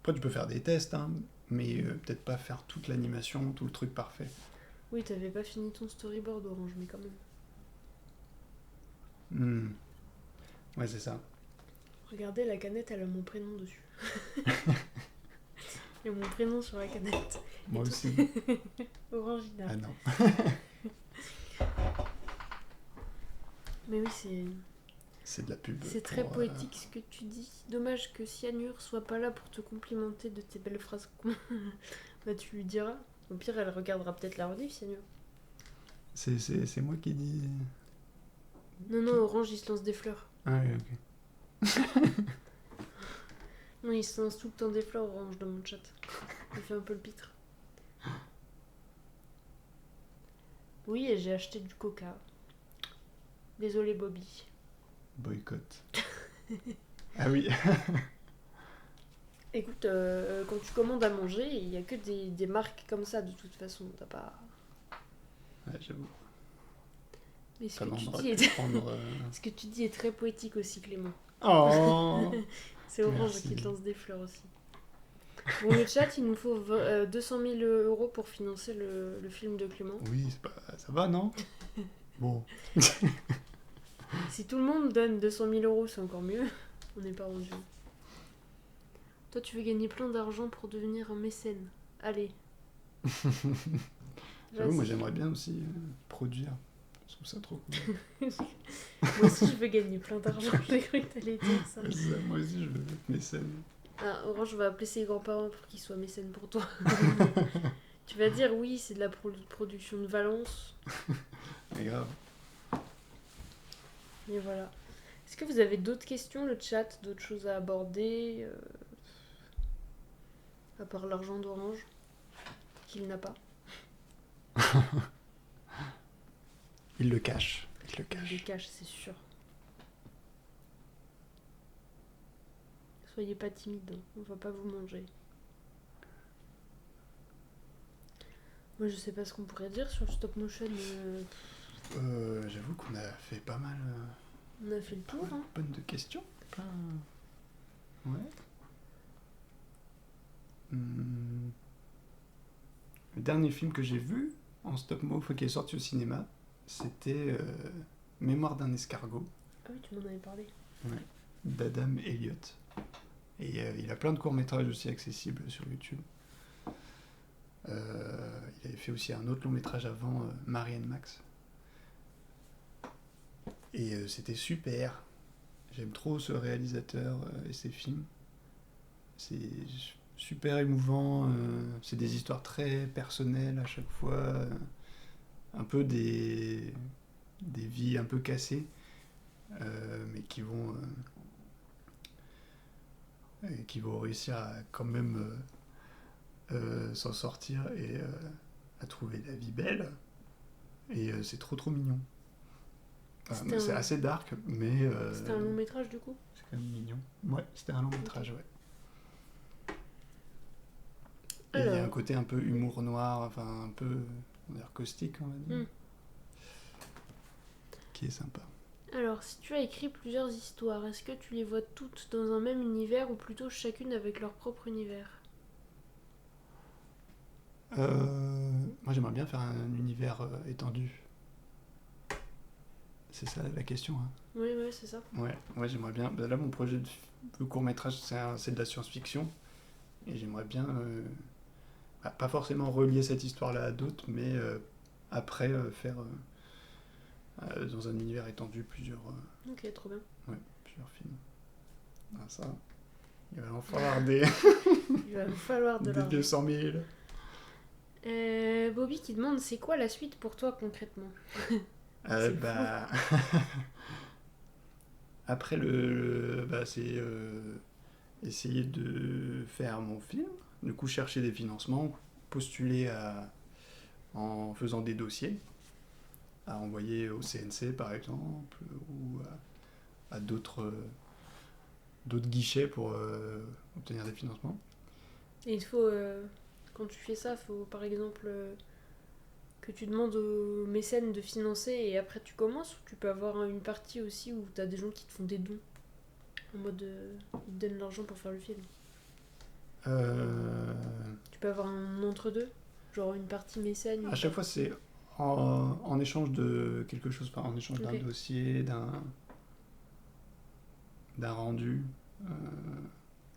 après, tu peux faire des tests, hein, mais peut-être pas faire toute l'animation, tout le truc parfait. Oui, t'avais pas fini ton storyboard, Orange, mais quand même. Ouais, c'est ça. Regardez, la canette, elle a mon prénom dessus. Il y a mon prénom sur la canette. Moi aussi. Orangina. Ah non. Mais oui, c'est... C'est de la pub. C'est très poétique ce que tu dis. Dommage que Cyanure soit pas là pour te complimenter de tes belles phrases. Bah tu lui diras. Au pire, elle regardera peut-être la rediff, Cyanure. C'est moi qui dis... Non, Orange, il se lance des fleurs. Ah oui, ok. Non, il se lance tout le temps des fleurs, Orange, dans mon chat. Il fait un peu le pitre. Oui, et j'ai acheté du coca. Désolé, Bobby. Boycott. Ah oui. Écoute, quand tu commandes à manger, il n'y a que des marques comme ça, de toute façon. T'as pas... Ouais, j'avoue. Mais ce que tu dis est très poétique aussi, Clément. Oh. C'est Orange qui te lance des fleurs aussi. Bon, le chat, il nous faut 200 000 € pour financer le film de Clément. Oui, ça va, non? Bon. Si tout le monde donne 200 000 €, c'est encore mieux. On n'est pas rendu. Toi, tu veux gagner plein d'argent pour devenir un mécène. Allez. J'avoue, moi j'aimerais bien aussi produire. Je trouve ça trop cool. Moi aussi, je veux gagner plein d'argent. J'ai cru que t'allais dire ça. Moi aussi, je veux être mécène. Ah, Orange va appeler ses grands-parents pour qu'ils soient mécènes pour toi. Tu vas dire oui, c'est de la production de Valence. Mais grave. Mais voilà. Est-ce que vous avez d'autres questions, le chat, d'autres choses à aborder à part l'argent d'Orange qu'il n'a pas? Il le cache. Il le cache, c'est sûr. Soyez pas timide, hein. On va pas vous manger. Moi, je sais pas ce qu'on pourrait dire sur le stop motion. J'avoue qu'on a fait pas mal. On a fait le tour, hein. Bonne de questions. Ouais. Le dernier film que j'ai vu en stop motion qui est sorti au cinéma, c'était Mémoire d'un escargot. Ah oui, tu m'en avais parlé. Ouais. D'Adam Elliott. Et il a plein de courts-métrages aussi accessibles sur YouTube. Il avait fait aussi un autre long-métrage avant, Marie and Max. Et c'était super. J'aime trop ce réalisateur et ses films. C'est super émouvant. C'est des histoires très personnelles à chaque fois. Un peu des vies un peu cassées, mais qui vont réussir à quand même s'en sortir et à trouver la vie belle. Et c'est trop mignon. C'est assez dark, mais... C'était un long métrage du coup? C'est quand même mignon. Ouais, c'était un long métrage, ouais. Et il y a un côté un peu humour noir, enfin un peu, on va dire, caustique, on va dire. Qui est sympa. Alors, si tu as écrit plusieurs histoires, est-ce que tu les vois toutes dans un même univers ou plutôt chacune avec leur propre univers? Moi, j'aimerais bien faire un univers étendu. C'est ça la question, hein. Oui, c'est ça. Ouais, j'aimerais bien. Bah, là, mon projet de court-métrage, c'est de la science-fiction. Et j'aimerais bien, pas forcément relier cette histoire-là à d'autres, mais après faire dans un univers étendu plusieurs... Ok, trop bien. Ouais, plusieurs films. Ah, ça, il va en falloir des... Il va falloir de des l'argent. 200 000. Bobby qui demande, c'est quoi la suite pour toi concrètement? Après c'est essayer de faire mon film, du coup chercher des financements, postuler en faisant des dossiers à envoyer au CNC par exemple, ou à d'autres guichets pour obtenir des financements. Et il faut, quand tu fais ça, il faut par exemple que tu demandes aux mécènes de financer et après tu commences, ou tu peux avoir une partie aussi où tu as des gens qui te font des dons en mode ils te donnent l'argent pour faire le film. Tu peux avoir un entre-deux, genre une partie mécène. À chaque fois c'est en échange de quelque chose, enfin, en échange d'un dossier, d'un rendu.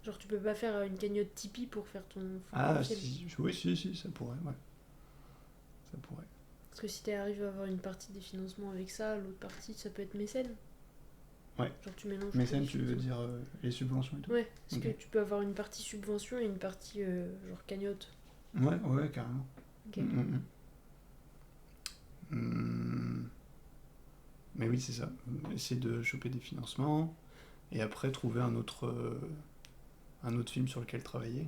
Genre tu peux pas faire une cagnotte Tipeee pour faire ton film. Si, ça pourrait, ouais. Ça pourrait. Parce que si tu arrives à avoir une partie des financements avec ça, l'autre partie ça peut être mécène. Ouais. Genre tu mélanges. Mécène, tu veux dire les subventions et tout? Ouais, parce que tu peux avoir une partie subvention et une partie genre cagnotte. Ouais, carrément. Ok. Mais oui, c'est ça. Essayer de choper des financements et après trouver un autre film sur lequel travailler.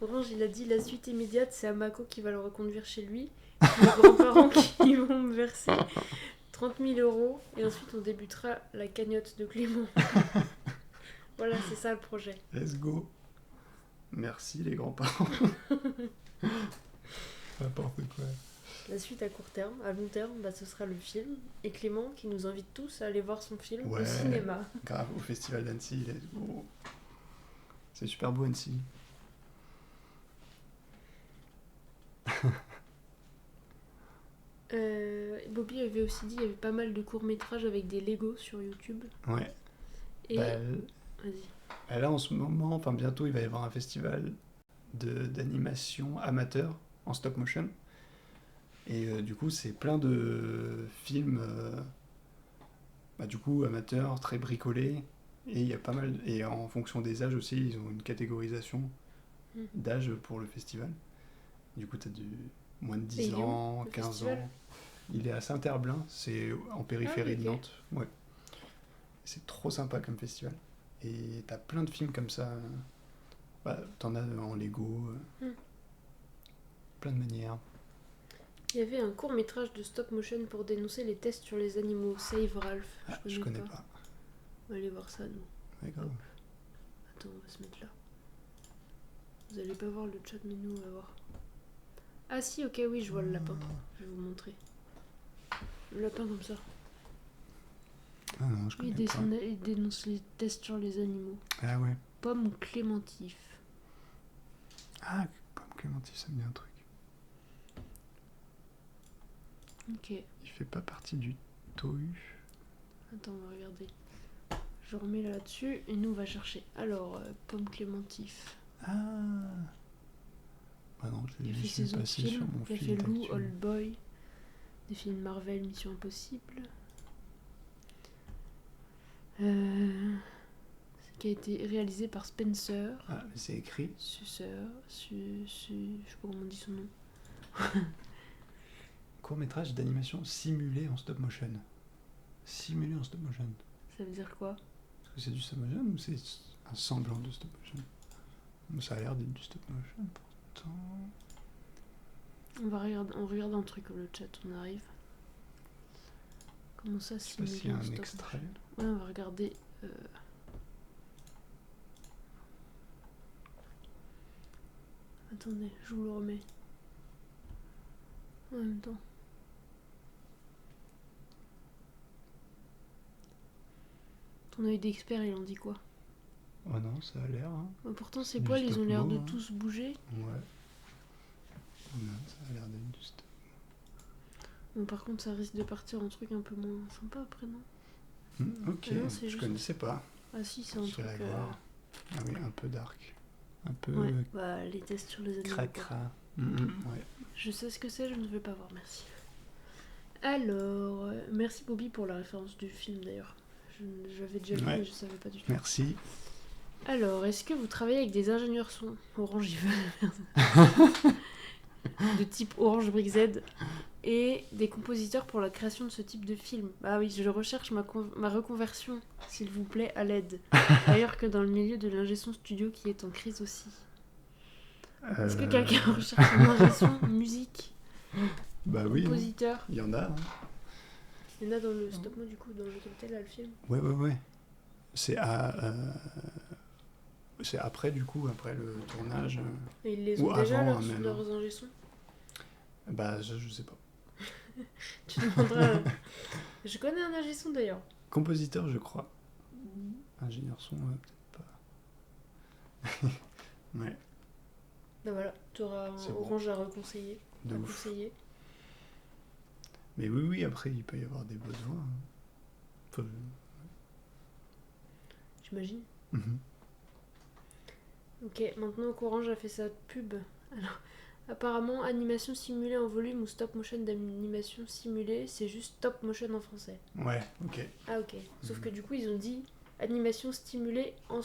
Orange, il a dit la suite immédiate, c'est Amako qui va le reconduire chez lui, mes grands-parents qui vont me verser 30 000 € et ensuite on débutera la cagnotte de Clément. Voilà, c'est ça le projet. Let's go. Merci les grands-parents. N'importe quoi. La suite à court terme, à long terme, ce sera le film et Clément qui nous invite tous à aller voir son film au cinéma. Grave, au festival d'Annecy, let's go. C'est super beau Annecy. Bobby avait aussi dit qu'il y avait pas mal de courts-métrages avec des Lego sur YouTube. Ouais. Et... vas-y. Là en ce moment, enfin bientôt, il va y avoir un festival d'animation amateur en stop motion. Et du coup, c'est plein de films, du coup, amateurs, très bricolés. Et il y a pas mal. Et en fonction des âges aussi, ils ont une catégorisation d'âge pour le festival. Du coup, tu as du moins de 10 ans, 15 ans. Il est à Saint-Herblain, c'est en périphérie de Nantes. Ouais. C'est trop sympa comme festival. Et t'as plein de films comme ça. T'en as en Lego. Plein de manières. Il y avait un court métrage de stop motion pour dénoncer les tests sur les animaux. Save Ralph. Je connais pas. On va aller voir ça, nous. D'accord. Attends, on va se mettre là. Vous allez pas voir le chat, mais nous, on va voir. Ah si, ok, oui, je vois le lapin. Je vais vous montrer. Le lapin comme ça. Ah non, je connais pas. Il dénonce les tests sur les animaux. Ah ouais. Pomme clémentif. Ah, pomme clémentif, ça me dit un truc. Ok. Il fait pas partie du tohu. Attends, on va regarder. Je remets là-dessus et nous on va chercher. Alors, pomme clémentif. Ah. Bah non, il a fait ses autres films. Il a fait Lou, Old Boy, des films Marvel, Mission Impossible. Qui a été réalisé par Spencer. Ah, mais c'est écrit. Suceur. Je sais pas comment on dit son nom. Court-métrage d'animation simulé en stop motion. Simulé en stop motion. Ça veut dire quoi? Est-ce que c'est du stop motion ou c'est un semblant de stop motion? Ça a l'air d'être du stop motion pourtant. On regarde un truc le chat, on arrive. Comment ça simuler? Je sais pas s'il y a un extrait. Ouais, on va regarder. Attendez, je vous le remets. En même temps. Ton œil d'expert, il en dit quoi? Oh non, ça a l'air. Hein. Pourtant, ses poils, ils ont l'air de tous bouger. Ouais. Non, ça a l'air d'être du stop. Bon, par contre, ça risque de partir en truc un peu moins sympa après, non? Ok, non, je juste... connaissais pas. Ah si, c'est un truc... Ah oui, un peu dark. Un peu... Ouais, les tests sur les animaux. Cracra. Ouais. Je sais ce que c'est, je ne veux pas voir, merci. Alors, merci Bobby pour la référence du film d'ailleurs. J'avais déjà vu, mais je savais pas du tout. Merci. Alors, est-ce que vous travaillez avec des ingénieurs son Orange, il veut de type Orange Brick Z et des compositeurs pour la création de ce type de film? Ah oui, je recherche ma reconversion, s'il vous plaît, à l'aide. Ailleurs que dans le milieu de l'ingé son studio qui est en crise aussi. Est-ce que quelqu'un recherche un ingé son, musique? Bah oui. Compositeur? Il y en a. Hein. Il y en a dans le stop mo du coup, dans le Capitaine, là, le film? Ouais. C'est c'est après du coup, après le tournage. Et ils les ont déjà leurs ingé son? Bah je sais pas. Tu demanderas. Je connais un ingé son d'ailleurs. Compositeur, je crois. Ingénieur son, peut-être pas. Ouais. Ben voilà, tu auras un Orange à reconseiller. Mais oui, après il peut y avoir des besoins. J'imagine. Ok, maintenant qu'Orange a fait sa pub. Alors, apparemment, animation simulée en volume ou stop motion d'animation simulée, c'est juste stop motion en français. Ouais, ok. Ah ok. Sauf que du coup, ils ont dit animation simulée en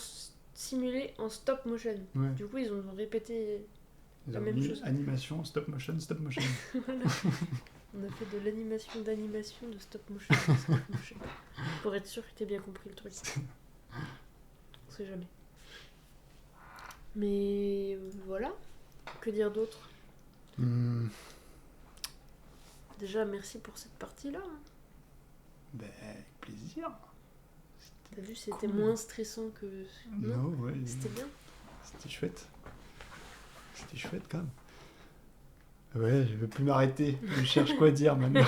stop motion. Ouais. Du coup, ils ont répété la même chose. Animation, stop motion. Voilà. On a fait de l'animation d'animation de stop motion. Pour être sûr que t'aies bien compris le truc. On sait jamais. Mais voilà. Que dire d'autre? Déjà, merci pour cette partie-là. Ben, avec plaisir. T'as vu, c'était moins stressant que... Non, ouais. C'était bien. C'était chouette. C'était chouette quand même. Ouais, je veux plus m'arrêter. Je cherche quoi dire maintenant.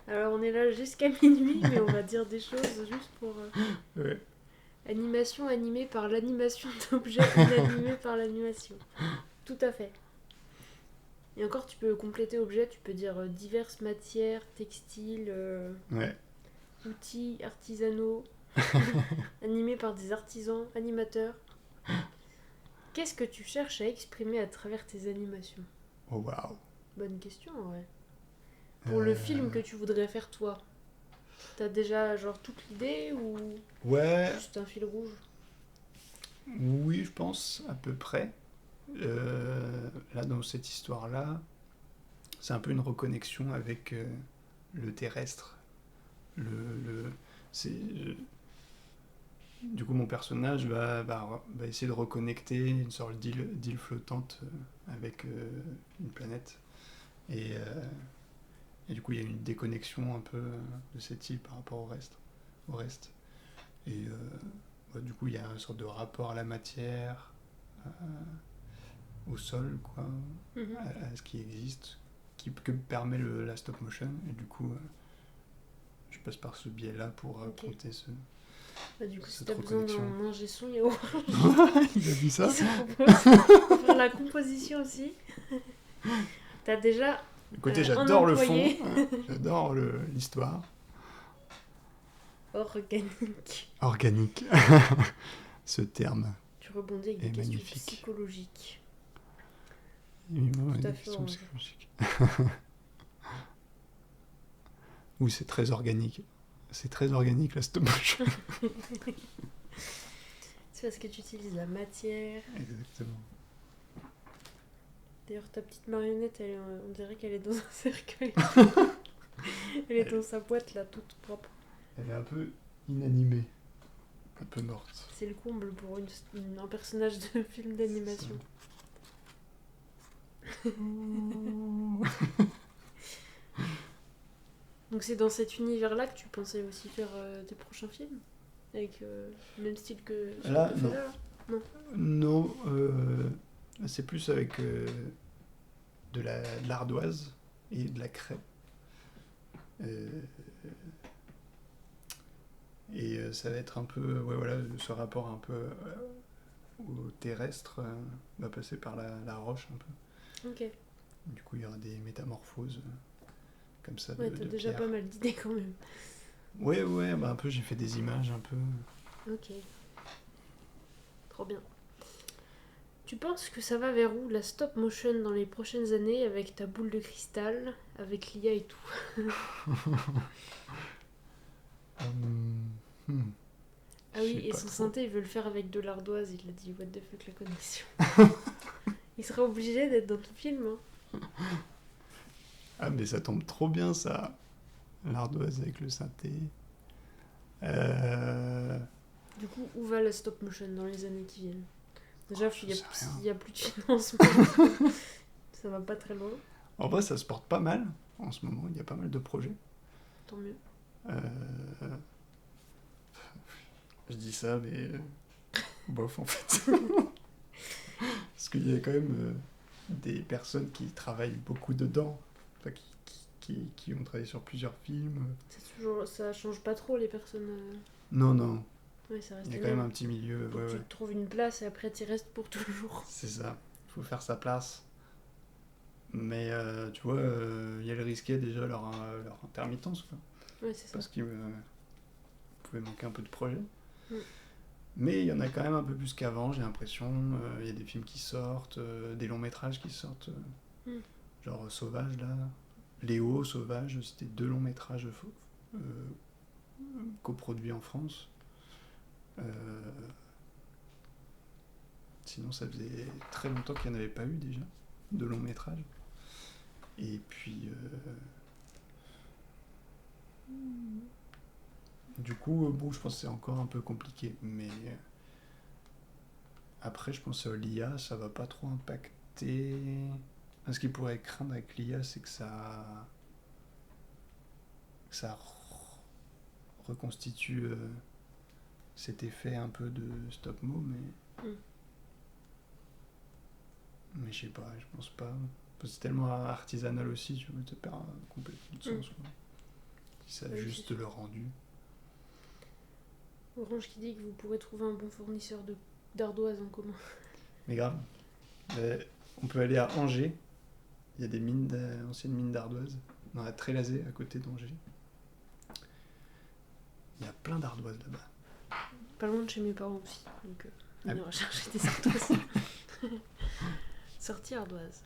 Alors, on est là jusqu'à minuit, mais on va dire des choses juste pour... Ouais. Animation animée par l'animation d'objets inanimés par l'animation. Tout à fait. Et encore, tu peux compléter objet, tu peux dire diverses matières, textiles, outils artisanaux, animés par des artisans, animateurs. Qu'est-ce que tu cherches à exprimer à travers tes animations? Oh waouh. Bonne question, ouais. Pour le film que tu voudrais faire toi, t'as déjà genre toute l'idée ou Ouais, juste un fil rouge? oui, je pense, à peu près. Là, dans cette histoire-là, c'est un peu une reconnexion avec le terrestre. C'est, du coup, mon personnage va essayer de reconnecter une sorte d'île flottante avec une planète. Et, euh, et du coup, il y a une déconnexion un peu de cette île par rapport au reste. Et du coup, il y a une sorte de rapport à la matière, au sol, quoi, Mhm. à ce qui existe, que permet la stop motion. Et du coup, je passe par ce biais-là pour Ok. raconter Bah, du coup, si cette t'as besoin reconnexion. d'un ingé son, il y a Orange Il a vu qui ça. se propose pour faire la composition aussi. T'as déjà Écoutez, un j'adore le fond, employé j'adore l'histoire. organique. Organique, ce terme Tu rebondis avec des est questions magnifique. psychologiques. Oui, Tout à des fait, questions Orange. psychologiques. Oui, c'est très organique. C'est très organique la stop motion. C'est parce que tu utilises la matière. Exactement. D'ailleurs, ta petite marionnette, on dirait qu'elle est dans un cercueil. Elle est dans sa boîte là, toute propre. Elle est un peu inanimée, un peu morte. C'est le comble pour un personnage de film d'animation. Donc c'est dans cet univers-là que tu pensais aussi faire tes prochains films? Avec le même style que celui Là, que t'as non. fait là? Non, c'est plus avec de l'ardoise et de la craie. Ça va être un peu, ouais, voilà, ce rapport un peu au terrestre va passer par la roche un peu. Ok. Du coup, il y aura des métamorphoses comme ça Ouais, t'as de déjà pierre. pas mal d'idées quand même. Ouais, bah un peu, j'ai fait des images un peu. Ok. Trop bien. Tu penses que ça va vers où la stop motion dans les prochaines années avec ta boule de cristal, avec l'IA et tout? Hmm, Ah je oui, sais et pas son trop. synthé, il veut le faire avec de l'ardoise, il a dit what the fuck la connexion. Il serait obligé d'être dans tout film, hein. Ah, mais ça tombe trop bien ça. L'ardoise avec le synthé. Du coup, où va la stop motion dans les années qui viennent? Déjà, J'en sais rien. s'il y a plus de financement, ça va pas très loin, En vrai, ça se porte pas mal en ce moment. Il y a pas mal de projets. tant mieux. Euh, Je dis ça, mais bof en fait. Parce qu'il y a quand même des personnes qui travaillent beaucoup dedans. Enfin, qui ont travaillé sur plusieurs films. Ça change pas trop les personnes. Non. Ouais, ça reste Il y a les quand même mêmes. un petit milieu. Faut que tu te trouves une place et après tu restes pour toujours. C'est ça. Il faut faire sa place. Mais tu vois, il y a le risqué déjà leur intermittence, quoi. Ouais, c'est ça. Parce qu'il pouvait manquer un peu de projet. Mm. Mais il y en a quand même un peu plus qu'avant, j'ai l'impression. Il y a des films qui sortent, des longs métrages qui sortent. Genre Sauvage, là. Léo, Sauvage, c'était 2 longs métrages coproduits en France. Sinon, ça faisait très longtemps qu'il n'y en avait pas eu déjà, de longs métrages. Et puis... du coup, bon, je pense que c'est encore un peu compliqué, mais après, je pense que l'IA, ça va pas trop impacter. Ce qu'il pourrait craindre avec l'IA, c'est que ça reconstitue cet effet un peu de stop-mo, mais je sais pas, je pense pas. Parce que c'est tellement artisanal aussi, tu vois, tu perds complètement de sens. Quoi. Si ça a juste le rendu. Orange qui dit que vous pourrez trouver un bon fournisseur d'ardoise en commun. Mais grave. On peut aller à Angers. Il y a des anciennes mines d'ardoise. Dans la Trélazé, à côté d'Angers. Il y a plein d'ardoises là-bas. Pas loin de chez mes parents aussi. Donc on ira chercher des ardoises. Sortie ardoise.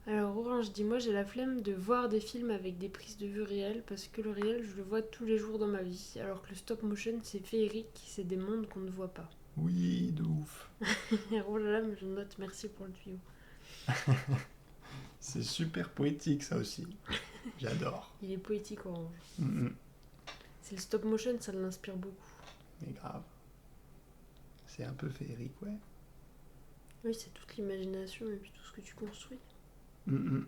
Alors Orange dit moi j'ai la flemme de voir des films avec des prises de vue réelles parce que le réel je le vois tous les jours dans ma vie alors que le stop motion c'est féerique, c'est des mondes qu'on ne voit pas. Oui, de ouf. Oh là là mais je note merci pour le tuyau. C'est super poétique ça aussi. J'adore. Il est poétique Orange. Mhm. C'est le stop motion ça l'inspire beaucoup. Mais grave. C'est un peu féerique, ouais. Oui c'est toute l'imagination et puis tout ce que tu construis. Mhm.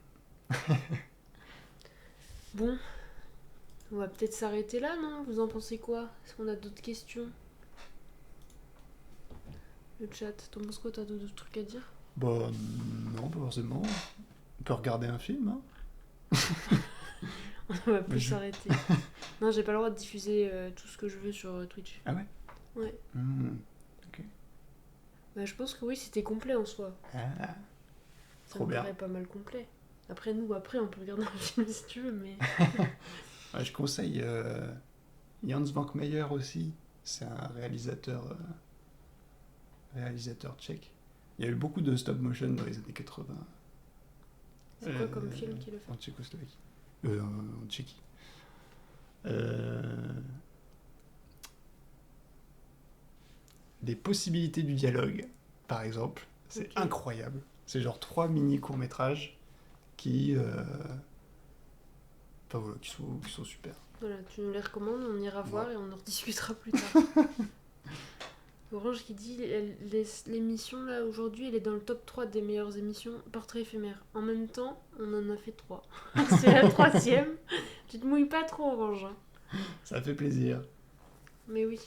Bon, on va peut-être s'arrêter là non? Vous en pensez quoi? Est-ce qu'on a d'autres questions? Le chat, t'en penses quoi? T'as d'autres trucs à dire? Bah non, pas forcément. On peut regarder un film, hein. On va plus je- s'arrêter. Non, j'ai pas le droit de diffuser tout ce que je veux sur Twitch. Ah ouais? Ouais. Mhm. Bah, je pense que oui, c'était complet en soi. Ah, Ça trop me bien. paraît pas mal complet. Après, on peut regarder un film si tu veux, mais. Ouais, je conseille Jans Vankmajer aussi. C'est un réalisateur tchèque. Il y a eu beaucoup de stop motion dans les années 80. C'est quoi comme film qu'il a fait? En Tchécoslovaquie. En Tchéquie. Les possibilités du dialogue, par exemple. C'est Ok. incroyable. C'est genre 3 mini courts-métrages qui, enfin, voilà, qui sont super. Voilà, tu nous les recommandes, on ira Ouais. voir et on en rediscutera plus tard. Orange qui dit l'émission là aujourd'hui elle est dans le top 3 des meilleures émissions portrait éphémère. En même temps, on en a fait 3. C'est la troisième. Tu te mouilles pas trop Orange. Hein. Ça fait plaisir. Mais oui.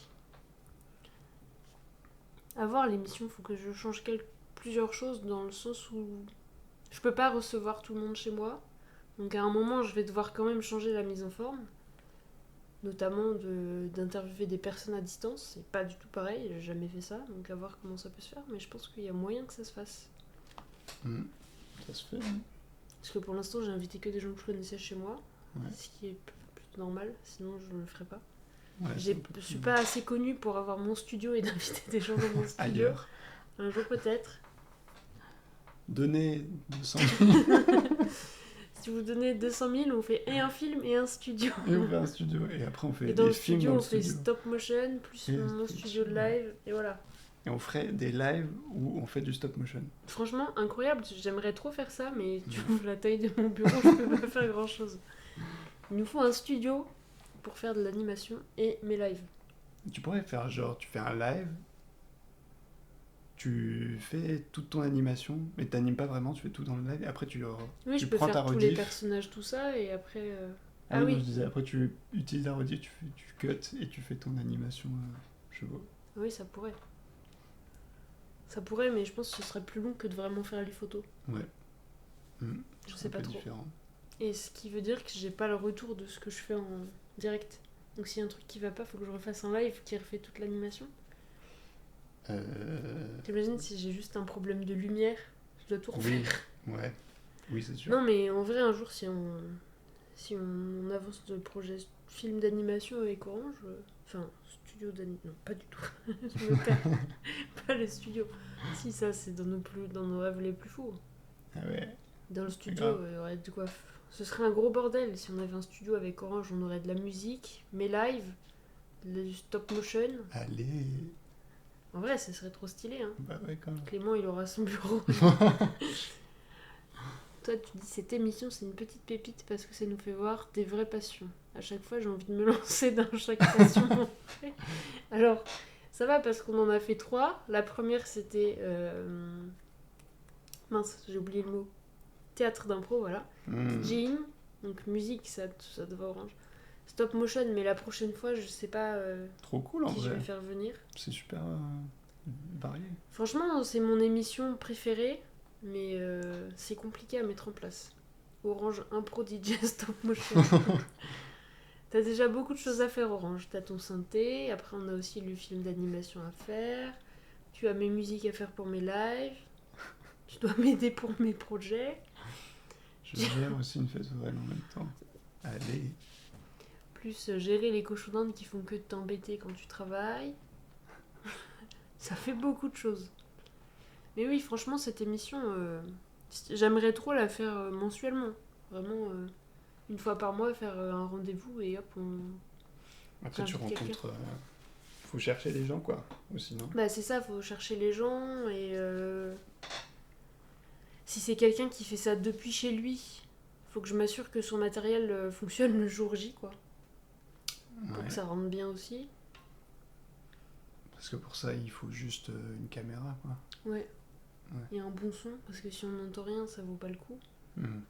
À voir l'émission, faut que je change plusieurs choses dans le sens où je peux pas recevoir tout le monde chez moi. Donc à un moment, je vais devoir quand même changer la mise en forme. Notamment d'interviewer des personnes à distance. C'est pas du tout pareil, j'ai jamais fait ça. Donc à voir comment ça peut se faire. Mais je pense qu'il y a moyen que ça se fasse. Ça se fait. Parce que pour l'instant, j'ai invité que des gens que je connaissais chez moi. Ouais. Ce qui est plutôt normal, sinon je ne le ferais pas. Ouais, Je suis pas assez connue pour avoir mon studio et d'inviter des gens dans mon studio. ailleurs. Un jour peut-être. Donner 200 000 Si vous donnez 200 000, on fait et un film et un studio. et on fait un studio. Et après, on fait Et dans des le films studio, dans on le fait studio. stop motion, plus Et mon Twitch, studio de live, et voilà. Et on ferait des lives où on fait du stop motion. Franchement, incroyable, j'aimerais trop faire ça, mais tu vois la taille de mon bureau, je peux pas faire grand chose. Il nous faut un studio pour faire de l'animation et mes lives. Tu pourrais faire genre, tu fais un live, tu fais toute ton animation, mais t'animes pas vraiment, tu fais tout dans le live, et après Oui, tu je peux prends ta faire tous les rediff. personnages, tout ça, et après. Ah Ah oui, oui. non, je disais, après tu utilises la rediff, tu cut et tu fais ton animation chevaux. Oui, ça pourrait. Ça pourrait, mais je pense que ce serait plus long que de vraiment faire les photos. Ouais. Je C'est sais un pas peu trop. différent. Et ce qui veut dire que j'ai pas le retour de ce que je fais en direct. Donc s'il y a un truc qui va pas, faut que je refasse un live qui refait toute l'animation. T'imagines si j'ai juste un problème de lumière, je dois tout refaire. Oui, ouais. Oui, c'est sûr. Non mais en vrai un jour si on avance de projet film d'animation avec Orange, enfin studio d'animation, non pas du tout, je me perds, pas le studio. Si ça c'est dans nos rêves les plus fous. Ah ouais. Dans le studio, grave. il y aurait de quoi. Ce serait un gros bordel. Si on avait un studio avec Orange, on aurait de la musique, mes lives, du stop motion. Allez. En vrai, ça serait trop stylé. Hein. Bah ouais, quand même. Clément, il aura son bureau. Toi, tu dis cette émission, c'est une petite pépite parce que ça nous fait voir des vraies passions. À chaque fois, j'ai envie de me lancer dans chaque passion. Alors, ça va parce qu'on en a fait 3. La première, c'était. Mince, j'ai oublié le mot. Théâtre d'impro, voilà. DJing, donc musique, ça va Orange. Stop motion, mais la prochaine fois, je sais pas Trop cool en qui je vrai. vais faire venir. C'est super varié. Franchement, c'est mon émission préférée, mais c'est compliqué à mettre en place. Orange Impro DJ Stop Motion. T'as déjà beaucoup de choses à faire, Orange. T'as ton synthé, après on a aussi le film d'animation à faire. Tu as mes musiques à faire pour mes lives. Tu dois m'aider pour mes projets. Je gère aussi une fête foraine en même temps. Allez. Plus gérer les cochons d'Inde qui font que de t'embêter quand tu travailles. Ça fait beaucoup de choses. Mais oui, franchement, cette émission, J'aimerais trop la faire mensuellement. Vraiment, une fois par mois, faire un rendez-vous et hop, on... Après, tu T'invites quelqu'un. rencontres. Faut chercher les gens, quoi. Aussi, non? Bah c'est ça, faut chercher les gens et si c'est quelqu'un qui fait ça depuis chez lui, faut que je m'assure que son matériel fonctionne le jour J, quoi. Pour Ouais. que ça rentre bien aussi. Parce que pour ça, il faut juste une caméra, quoi. Ouais. Ouais. Et un bon son, parce que si on n'entend rien, ça vaut pas le coup. Mhm.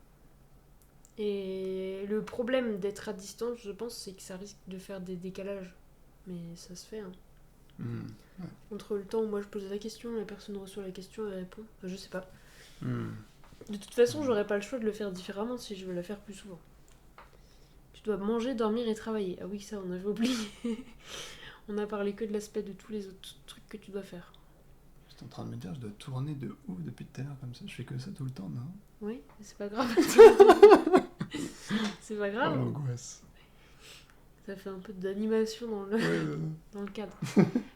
Et le problème d'être à distance, je pense, c'est que ça risque de faire des décalages. Mais ça se fait, hein. Mhm. Entre le temps où moi je pose la question, la personne reçoit la question et répond. Enfin, je sais pas. Mhm. De toute façon, j'aurais pas le choix de le faire différemment si je veux la faire plus souvent. Tu dois manger, dormir et travailler. Ah oui, ça, on avait oublié. On a parlé que de l'aspect de tous les autres trucs que tu dois faire. J'étais en train de me dire, je dois tourner de ouf depuis tout à l'heure, comme ça. Je fais que ça tout le temps, non? Oui, mais c'est pas grave. C'est pas Oh, grave. l'angoisse. Ça fait un peu d'animation dans le, Ouais, dans le cadre.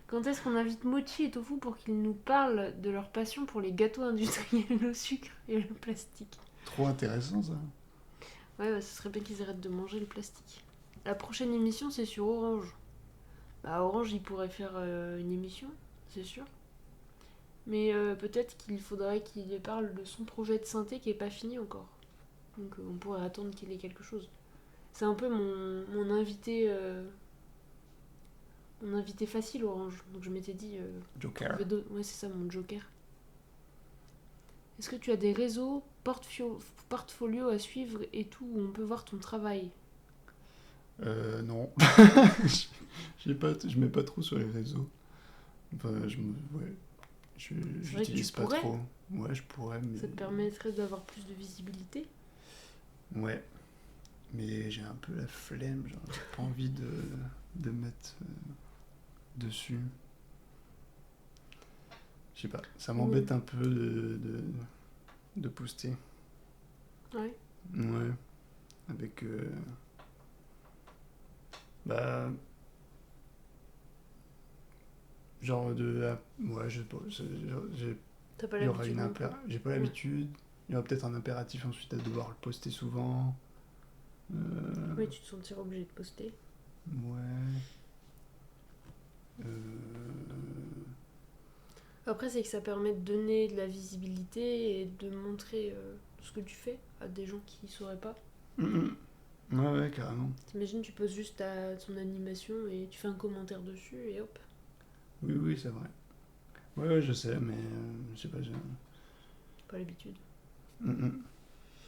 Quand est-ce qu'on invite Mochi et Tofu pour qu'ils nous parlent de leur passion pour les gâteaux industriels au sucre et le plastique? trop intéressant, ça. Ouais, bah, ce serait bien qu'ils arrêtent de manger le plastique. La prochaine émission, c'est sur Orange. Bah, Orange, il pourrait faire une émission, c'est sûr. Mais peut-être qu'il faudrait qu'il parle de son projet de synthé qui est pas fini encore. Donc on pourrait attendre qu'il ait quelque chose. C'est un peu mon invité facile, Orange. Donc je m'étais dit Joker. ouais, c'est ça, mon joker. Est-ce que tu as des réseaux, portfolio à suivre et tout où on peut voir ton travail? Non. Je mets pas trop sur les réseaux. Enfin, ouais. C'est vrai que J'utilise tu pas pourrais. trop. Ouais, je pourrais, mais. Ça te permettrait d'avoir plus de visibilité. Ouais. Mais j'ai un peu la flemme, genre, j'ai pas envie de mettre dessus. Je sais pas, ça m'embête un peu de poster. Ouais. Ouais. Avec. Bah. Genre ouais, je sais pas. T'as pas Il y aura l'habitude non plus. j'ai pas l'habitude. Il y aura peut-être un impératif ensuite à devoir le poster souvent. Oui, tu te sentiras obligé de poster. Ouais. Après, c'est que ça permet de donner de la visibilité et de montrer ce que tu fais à des gens qui sauraient pas. Ouais, ouais, carrément. T'imagines, tu poses juste ton animation et tu fais un commentaire dessus et hop. Oui, oui, c'est vrai. Ouais, ouais, je sais, mais je sais pas. Pas l'habitude.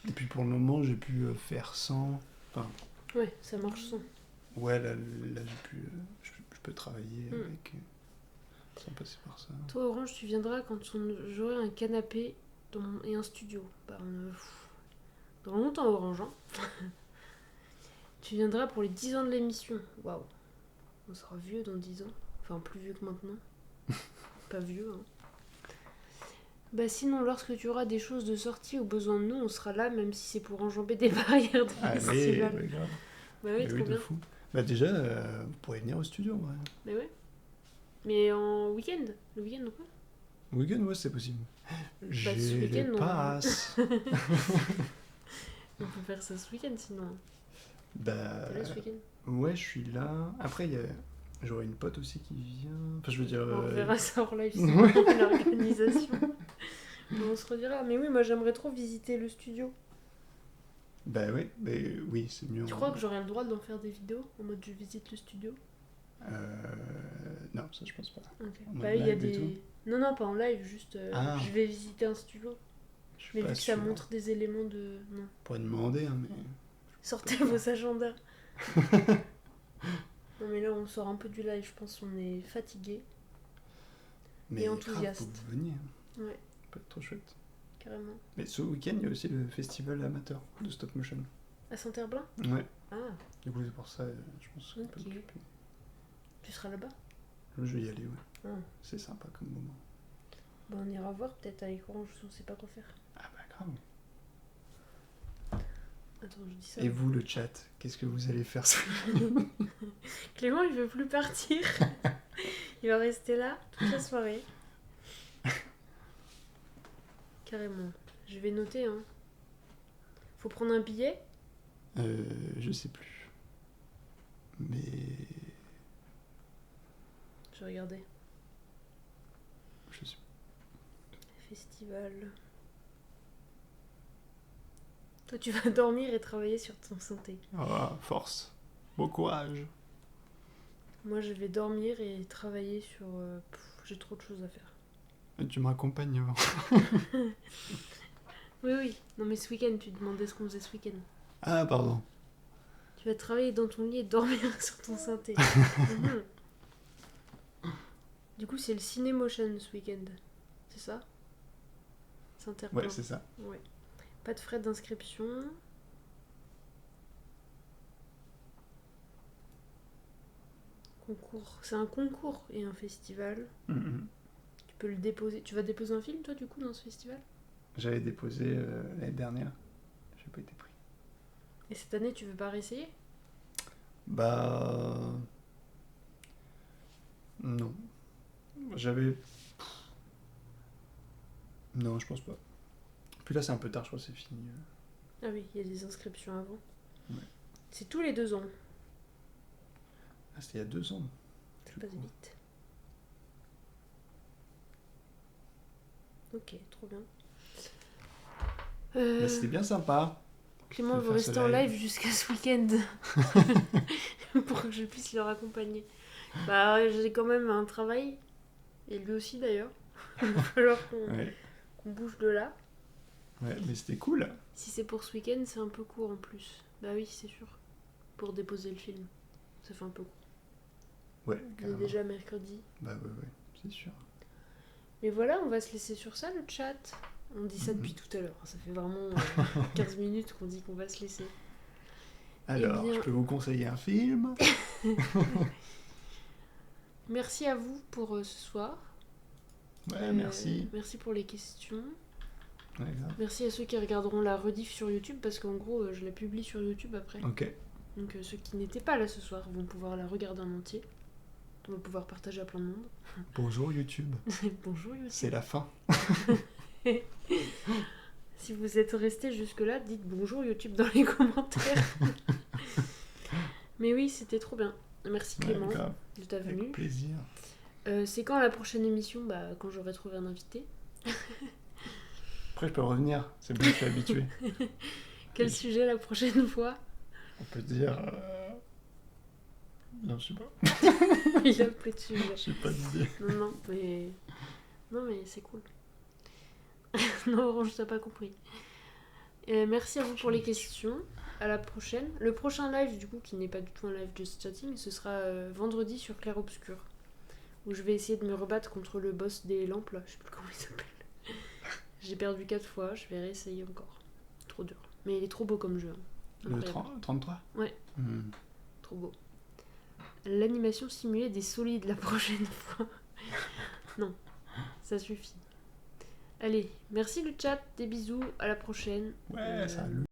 Et puis pour le moment, j'ai pu faire sans. Enfin, Ouais, ça marche sans. ouais, là j'ai pu. Je peux travailler avec. Sans passer par ça. Toi, Orange, tu viendras quand j'aurai un canapé et un studio. Bah, dans longtemps, Orange, hein. Tu viendras pour les 10 ans de l'émission. Waouh. On sera vieux dans 10 ans. Enfin, plus vieux que maintenant. Pas vieux, hein. Bah sinon, lorsque tu auras des choses de sortie ou besoin de nous, on sera là, même si c'est pour enjamber des barrières de Allez, festival. ouais, grave. Bah oui, Mais trop oui, de bien. fou. Bah déjà, vous pourrez venir au studio, ouais. Mais ouais. Mais en week-end. Le week-end ou quoi? Le week-end, ouais, c'est possible. ce J'ai week-end, les on- passes. On peut faire ça ce week-end sinon. Bah, T'es là ce week-end? ouais, je suis là. Après, j'aurai une pote aussi qui vient. Enfin, je veux dire. On verra ça hors live, c'est Ouais. l'organisation. Mais on se redira. Mais oui, moi j'aimerais trop visiter le studio. Bah ouais, mais oui, c'est mieux. Tu crois que j'aurais le droit d'en faire des vidéos en mode je visite le studio? Non, ça je pense pas. Ok. En mode Bah oui, il y a live et des. Non, non, pas en live, juste Ah. je vais visiter un studio. Je suis Mais pas vu que ça sûr. montre des éléments de. Non. On pourrait demander, hein, mais. Sortez vos agendas. Non, mais là on sort un peu du live, je pense qu'on est fatigué. Mais enthousiaste. grave, vous veniez. Ouais, Ça peut être trop chouette. carrément. Mais ce week-end, il y a aussi le festival amateur de stop motion. À Saint-Herblain? Ouais. Ah, Du coup, c'est pour ça, je pense qu'on peut Ok. m'occuper. tu seras là-bas? Je vais y aller, ouais. Ah. C'est sympa comme moment. Bah, on ira voir peut-être avec Orange, on sait pas quoi faire. Ah bah grave. Attends, je dis ça. Et vous, le chat, qu'est-ce que vous allez faire ça? Clément, il veut plus partir. Il va rester là toute la soirée. Carrément. Je vais noter, hein. Faut prendre un billet. Je sais plus. Mais... Je vais regarder. Je sais Festival. Toi, tu vas dormir et travailler sur ton santé. Ah, force. Bon courage. Moi, je vais dormir et travailler sur... j'ai trop de choses à faire. Tu me raccompagnes avant. Oui, oui. Non, mais ce week-end, tu demandais ce qu'on faisait ce week-end. Ah, pardon. Tu vas travailler dans ton lit et dormir sur ton synthé. Du coup, c'est le Cinémotion ce week-end. C'est ça? Saint-Herblain. Ouais, c'est ça. Ouais. Pas de frais d'inscription. Concours. C'est un concours et un festival. Mhm. Tu peux le déposer. Tu vas déposer un film, toi, du coup, dans ce festival? J'avais déposé l'année dernière. J'ai pas été pris. Et cette année, tu veux pas réessayer? Bah... Non. J'avais... Non, je pense pas. Puis là, c'est un peu tard, je crois que c'est fini. Ah oui, il y a des inscriptions avant. Ouais. C'est tous les 2 ans. Ah, c'était il y a 2 ans. Ça passe vite. Ok, trop bien. Bah, c'était bien sympa. Clément de veut faire rester ce en live. live jusqu'à ce week-end pour que je puisse le raccompagner. Bah, j'ai quand même un travail, et lui aussi d'ailleurs. Il va falloir Ouais. qu'on bouge de là. Ouais, mais c'était cool. Si c'est pour ce week-end, c'est un peu court en plus. Bah oui, c'est sûr. Pour déposer le film, ça fait un peu court. Ouais, On est carrément. déjà mercredi. Bah ouais, c'est sûr. Mais voilà, on va se laisser sur ça, le chat. On dit ça depuis tout à l'heure. Ça fait vraiment 15 minutes qu'on dit qu'on va se laisser. Alors, bien- je peux vous conseiller un film. Merci à vous pour ce soir. Ouais, merci. Merci pour les questions. Ouais, grave. Merci à ceux qui regarderont la rediff sur YouTube parce qu'en gros, je la publie sur YouTube après. Ok. Donc ceux qui n'étaient pas là ce soir vont pouvoir la regarder en entier. On va pouvoir partager à plein de monde. Bonjour YouTube. Bonjour YouTube. C'est la fin. Si vous êtes restés jusque-là, dites bonjour YouTube dans les commentaires. Mais oui, c'était trop bien. Merci Clément Ouais, grave. de ta venue. Avec plaisir. C'est quand la prochaine émission? Bah, quand j'aurai trouvé un invité. Après, je peux revenir. C'est bon, je suis habitué. Quel sujet la prochaine fois? On peut dire... Non, je sais pas. Il a plus de sujet. J'ai pas d'idée. Non, mais c'est cool. Non, Orange, t'as pas compris. Merci à vous pour les questions. À la prochaine. Le prochain live, du coup, qui n'est pas du tout un live just chatting, ce sera vendredi sur Clair Obscur. Où je vais essayer de me rebattre contre le boss des lampes, là. Je sais plus comment il s'appelle. J'ai perdu 4 fois, je vais réessayer encore. Trop dur. Mais il est trop beau comme jeu. Hein. Le Incroyable. 33 Ouais. Hmm. Trop beau. L'animation simulée des solides la prochaine fois. Non, ça suffit. Allez, merci le chat, des bisous, à la prochaine. Ouais, salut.